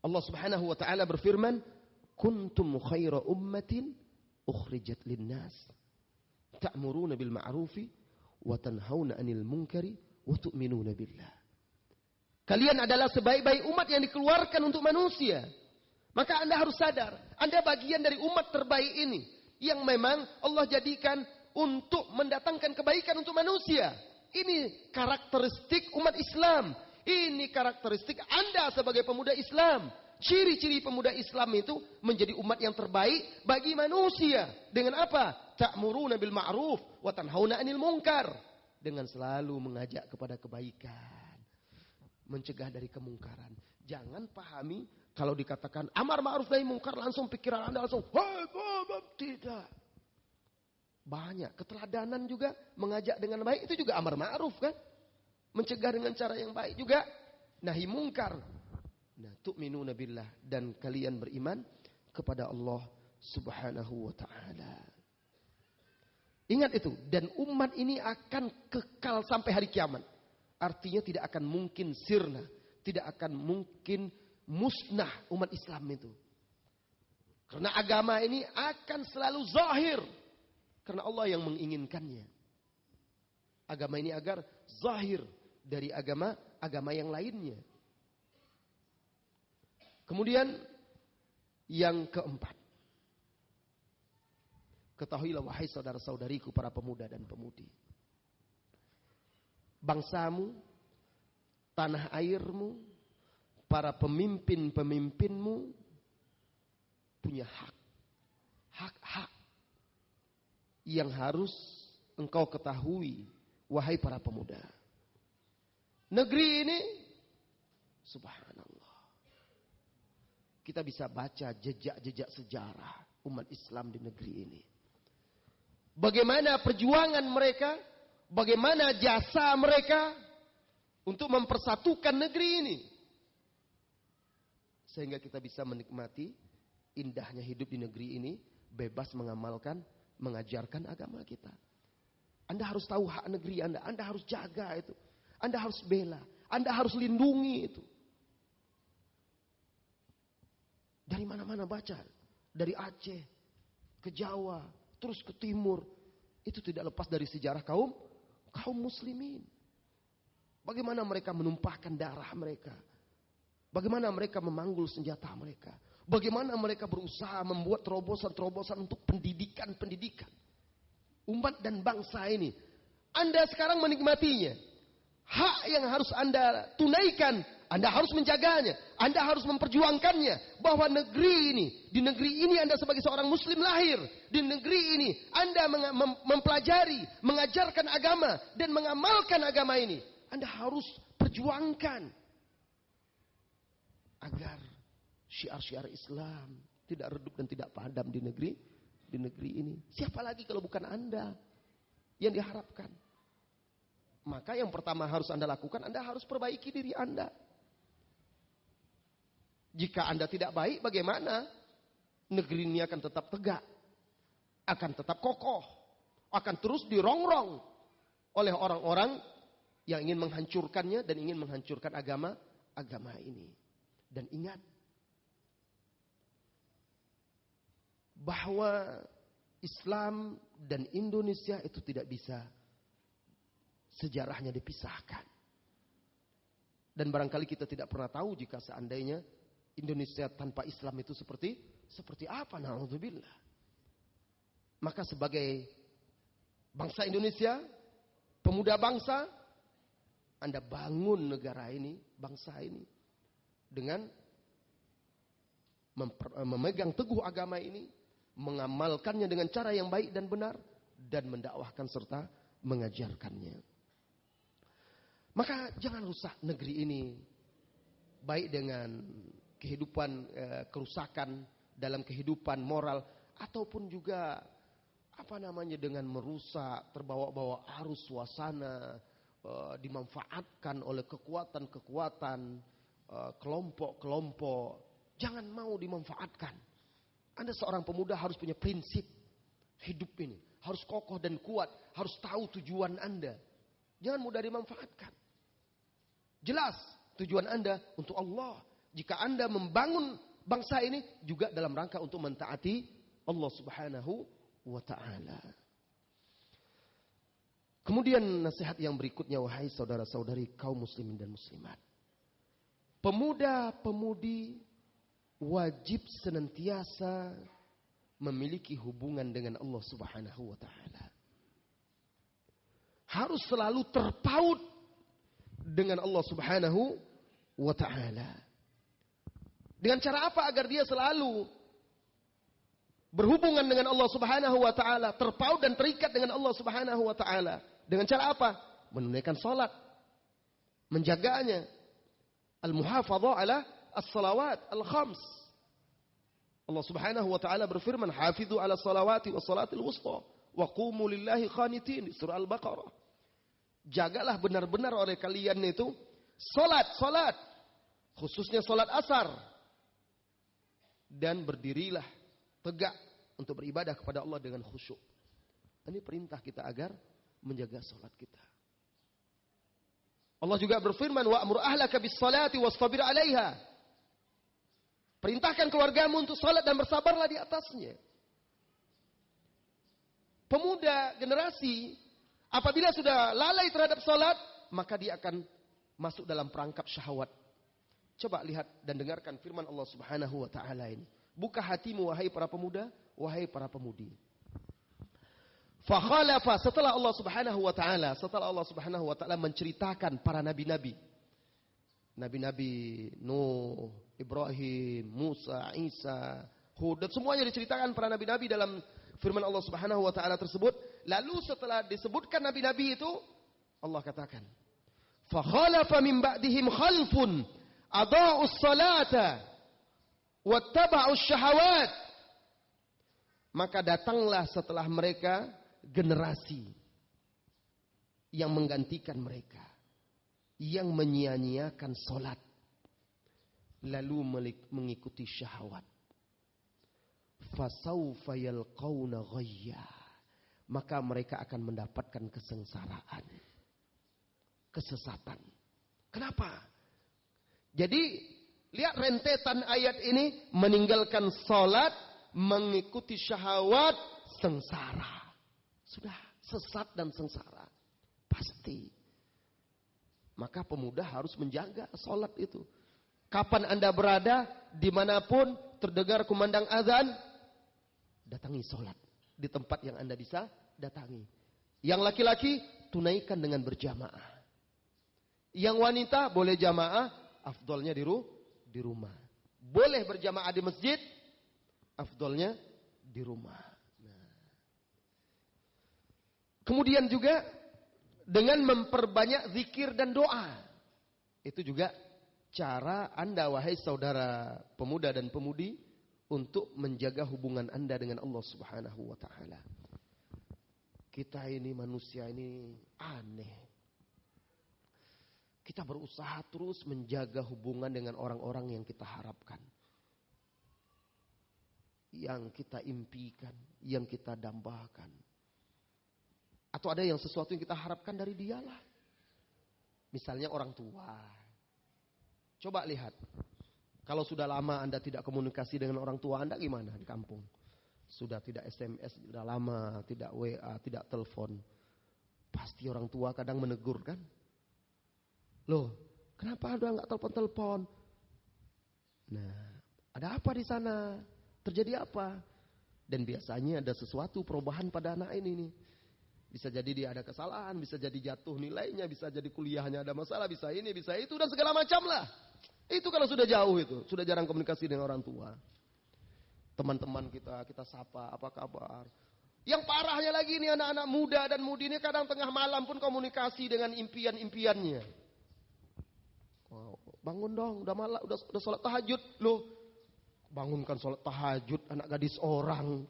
Allah Subhanahu wa taala berfirman, "Kuntum khaira ummatin ukhrijat lin-nas, ta'muruna bil ma'rufi wa tanhauna 'anil munkari wa tu'minuna billah." Kalian adalah sebaik-baik umat yang dikeluarkan untuk manusia. Maka Anda harus sadar, Anda bagian dari umat terbaik ini yang memang Allah jadikan untuk mendatangkan kebaikan untuk manusia. Ini karakteristik umat Islam. Ini karakteristik Anda sebagai pemuda Islam. Ciri-ciri pemuda Islam itu menjadi umat yang terbaik bagi manusia. Dengan apa? Ta'muruna bil ma'ruf wa tanhauna 'anil munkar. Dengan selalu mengajak kepada kebaikan, mencegah dari kemungkaran. Jangan pahami kalau dikatakan amar ma'ruf nahi mungkar langsung pikiran Anda langsung tidak. Banyak keteladanan juga mengajak dengan baik itu juga amar ma'ruf kan? Mencegah dengan cara yang baik juga nahi mungkar. Nah, tu'minuna billah, dan kalian beriman kepada Allah Subhanahu wa taala. Ingat itu, dan umat ini akan kekal sampai hari kiamat. Artinya tidak akan mungkin sirna, tidak akan mungkin musnah umat Islam itu. Karena agama ini akan selalu zahir. Karena Allah yang menginginkannya. Agama ini agar zahir dari agama yang lainnya. Kemudian yang keempat. Ketahuilah wahai saudara-saudariku para pemuda dan pemudi. Bangsamu, tanah airmu, para pemimpin-pemimpinmu punya hak. Hak-hak yang harus engkau ketahui, wahai para pemuda. Negeri ini, subhanallah, kita bisa baca jejak-jejak sejarah umat Islam di negeri ini. Bagaimana perjuangan mereka, bagaimana jasa mereka untuk mempersatukan negeri ini. Sehingga kita bisa menikmati indahnya hidup di negeri ini, bebas mengamalkan, mengajarkan agama kita. Anda harus tahu hak negeri Anda harus jaga itu. Anda harus bela, Anda harus lindungi itu. Dari mana-mana baca, dari Aceh ke Jawa, terus ke timur, itu tidak lepas dari sejarah kaum muslimin. Bagaimana mereka menumpahkan darah mereka, bagaimana mereka memanggul senjata mereka, bagaimana mereka berusaha membuat terobosan-terobosan untuk pendidikan umat dan bangsa ini. Anda sekarang menikmatinya. Hak yang harus Anda tunaikan, Anda harus menjaganya, Anda harus memperjuangkannya. Bahwa di negeri ini Anda sebagai seorang muslim lahir. Di negeri ini Anda mempelajari, mengajarkan agama dan mengamalkan agama ini. Anda harus perjuangkan agar syiar-syiar Islam tidak redup dan tidak padam di negeri ini. Siapa lagi kalau bukan Anda yang diharapkan? Maka yang pertama harus Anda lakukan, Anda harus perbaiki diri Anda. Jika Anda tidak baik, bagaimana? Negeri ini akan tetap tegak, akan tetap kokoh, akan terus dirongrong oleh orang-orang yang ingin menghancurkannya dan ingin menghancurkan agama ini. Dan ingat bahwa Islam dan Indonesia itu tidak bisa sejarahnya dipisahkan. Dan barangkali kita tidak pernah tahu jika seandainya Indonesia tanpa Islam itu seperti apa, na'udzubillah. Maka sebagai bangsa Indonesia, pemuda bangsa, Anda bangun negara ini, bangsa ini dengan memegang teguh agama ini, mengamalkannya dengan cara yang baik dan benar, dan mendakwahkan serta mengajarkannya. Maka jangan rusak negeri ini, baik dengan kehidupan kerusakan dalam kehidupan moral, ataupun juga dengan merusak, terbawa-bawa arus suasana, dimanfaatkan oleh kekuatan-kekuatan, kelompok-kelompok. Jangan mau dimanfaatkan. Anda seorang pemuda harus punya prinsip hidup ini. Harus kokoh dan kuat. Harus tahu tujuan Anda. Jangan mudah dimanfaatkan. Jelas tujuan Anda untuk Allah. Jika Anda membangun bangsa ini juga dalam rangka untuk mentaati Allah Subhanahu wa ta'ala. Kemudian nasihat yang berikutnya, wahai saudara-saudari kaum muslimin dan muslimat. Pemuda-pemudi wajib senantiasa memiliki hubungan dengan Allah Subhanahu wa ta'ala. Harus selalu terpaut dengan Allah Subhanahu wa ta'ala. Dengan cara apa agar dia selalu berhubungan dengan Allah Subhanahu wa ta'ala, terpaut dan terikat dengan Allah Subhanahu wa ta'ala? Dengan cara apa? Menunaikan salat, menjaganya, al-muhafadhah ala as-salawat al-khams. Allah Subhanahu wa ta'ala berfirman, hafidhu ala salawati wa salatil wusta wa qumu lillahi khanitin, di surah Al-Baqarah. Jagalah benar-benar oleh kalian itu salat, khususnya salat asar, dan berdirilah tegak untuk beribadah kepada Allah dengan khusyuk. Ini perintah kita agar menjaga salat kita. Allah juga berfirman, wa'mur ahlaka bis salati wastabir 'alaiha. Perintahkan keluargamu untuk salat dan bersabarlah di atasnya. Pemuda generasi apabila sudah lalai terhadap salat, maka dia akan masuk dalam perangkap syahwat. Coba lihat dan dengarkan firman Allah Subhanahu wa ta'ala ini. Buka hatimu wahai para pemuda, wahai para pemudi. Fakhalafa, setelah Allah Subhanahu wa ta'ala menceritakan para nabi-nabi. Nabi-nabi Nuh, Ibrahim, Musa, Isa, Hud, dan semuanya diceritakan para nabi-nabi dalam firman Allah Subhanahu wa ta'ala tersebut. Lalu setelah disebutkan nabi-nabi itu, Allah katakan, fakhalafa min ba'dihim khalfun adaa'us salata wattaba'us syahawat. Maka datanglah setelah mereka generasi yang menggantikan mereka, yang menyia-nyiakan salat lalu mengikuti syahwat. Fasawfa yalqawna ghayya, maka mereka akan mendapatkan kesengsaraan, kesesatan. Kenapa? Jadi lihat rentetan ayat ini, meninggalkan salat, mengikuti syahwat, sengsara. Sudah sesat dan sengsara pasti. Maka pemuda harus menjaga salat itu. Kapan Anda berada, dimanapun terdengar kumandang azan, datangi salat di tempat yang Anda bisa datangi. Yang laki-laki tunaikan dengan berjamaah. Yang wanita boleh jamaah, afdolnya di rumah. Boleh berjamaah di masjid, afdolnya di rumah. Nah. Kemudian juga dengan memperbanyak zikir dan doa. Itu juga cara Anda wahai saudara pemuda dan pemudi untuk menjaga hubungan Anda dengan Allah Subhanahu wa ta'ala. Kita ini manusia ini aneh. Kita berusaha terus menjaga hubungan dengan orang-orang yang kita harapkan, yang kita impikan, yang kita dambakan. Atau ada yang sesuatu yang kita harapkan dari dialah. Misalnya orang tua. Coba lihat. Kalau sudah lama Anda tidak komunikasi dengan orang tua Anda gimana di kampung? Sudah tidak SMS, sudah lama, tidak WA, tidak telepon. Pasti orang tua kadang menegur kan? Loh, kenapa Anda nggak telepon-telepon? Nah, ada apa di sana? Terjadi apa? Dan biasanya ada sesuatu perubahan pada anak ini nih. Bisa jadi dia ada kesalahan, bisa jadi jatuh nilainya, bisa jadi kuliahnya ada masalah, bisa ini, bisa itu, dan segala macam lah. Itu kalau sudah jauh itu, sudah jarang komunikasi dengan orang tua. Teman-teman kita sapa, apa kabar? Yang parahnya lagi nih anak-anak muda dan mudi ini kadang tengah malam pun komunikasi dengan impian-impiannya. Wow, bangun dong, udah malam, udah sholat tahajud. Loh, bangunkan sholat tahajud anak gadis orang.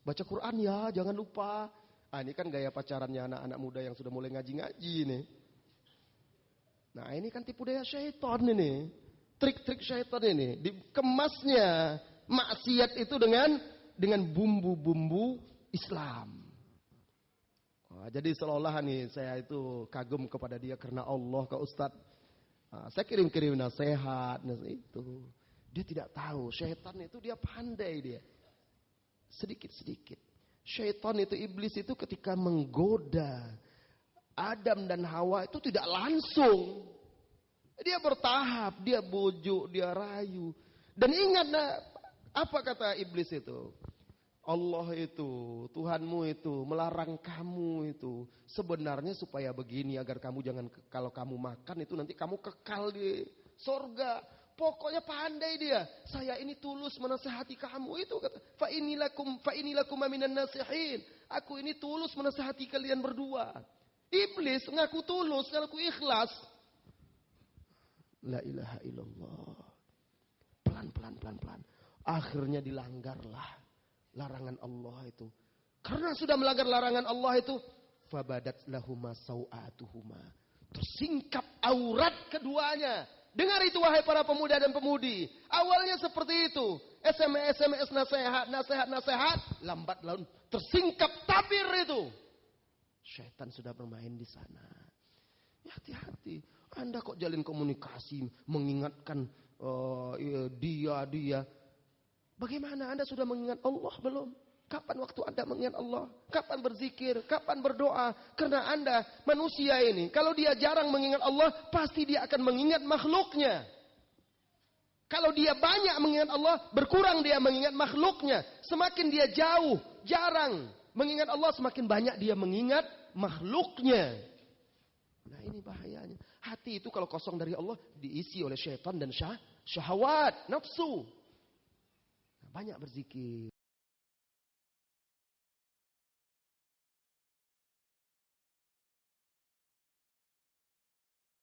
Baca Quran ya, jangan lupa. Ini kan gaya pacarannya anak-anak muda yang sudah mulai ngaji-ngaji nih. Nah ini kan tipu daya syaitan ini. Trik-trik syaitan ini. Dikemasnya maksiat itu dengan bumbu-bumbu Islam. Jadi seolah-olah nih saya itu kagum kepada dia karena Allah ke Ustadz. Saya kirim-kirim nasihat itu. Dia tidak tahu. Syaitan itu dia pandai dia. Sedikit-sedikit. Syaitan itu, iblis itu ketika menggoda Adam dan Hawa itu tidak langsung. Dia bertahap, dia bujuk, dia rayu. Dan ingat apa kata iblis itu? Allah itu, Tuhanmu itu melarang kamu itu sebenarnya supaya begini, agar kamu jangan, kalau kamu makan itu nanti kamu kekal di sorga. Pokoknya pandai dia. Saya ini tulus menasihati kamu. Itu kata, fa inilakum minan nasihin. Aku ini tulus menasihati kalian berdua. Iblis ngaku tulus, ngaku ikhlas. La ilaha illallah. Pelan-pelan. Akhirnya dilanggarlah larangan Allah itu. Karena sudah melanggar larangan Allah itu, fabadat lahuma sau'atuhuma. Tersingkap aurat keduanya. Dengar itu wahai para pemuda dan pemudi. Awalnya seperti itu. SMS nasihat. Lambat laun tersingkap tabir itu. Syaitan sudah bermain di sana. Ya, hati-hati. Anda kok jalin komunikasi, mengingatkan dia. Bagaimana Anda sudah mengingat Allah belum? Kapan waktu Anda mengingat Allah? Kapan berzikir? Kapan berdoa? Karena Anda manusia ini, kalau dia jarang mengingat Allah, pasti dia akan mengingat makhluknya. Kalau dia banyak mengingat Allah, berkurang dia mengingat makhluknya. Semakin dia jauh, jarang mengingat Allah, semakin banyak dia mengingat makhluknya. Nah ini bahayanya. Hati itu kalau kosong dari Allah, diisi oleh syaitan dan syahwat, nafsu. Banyak berzikir.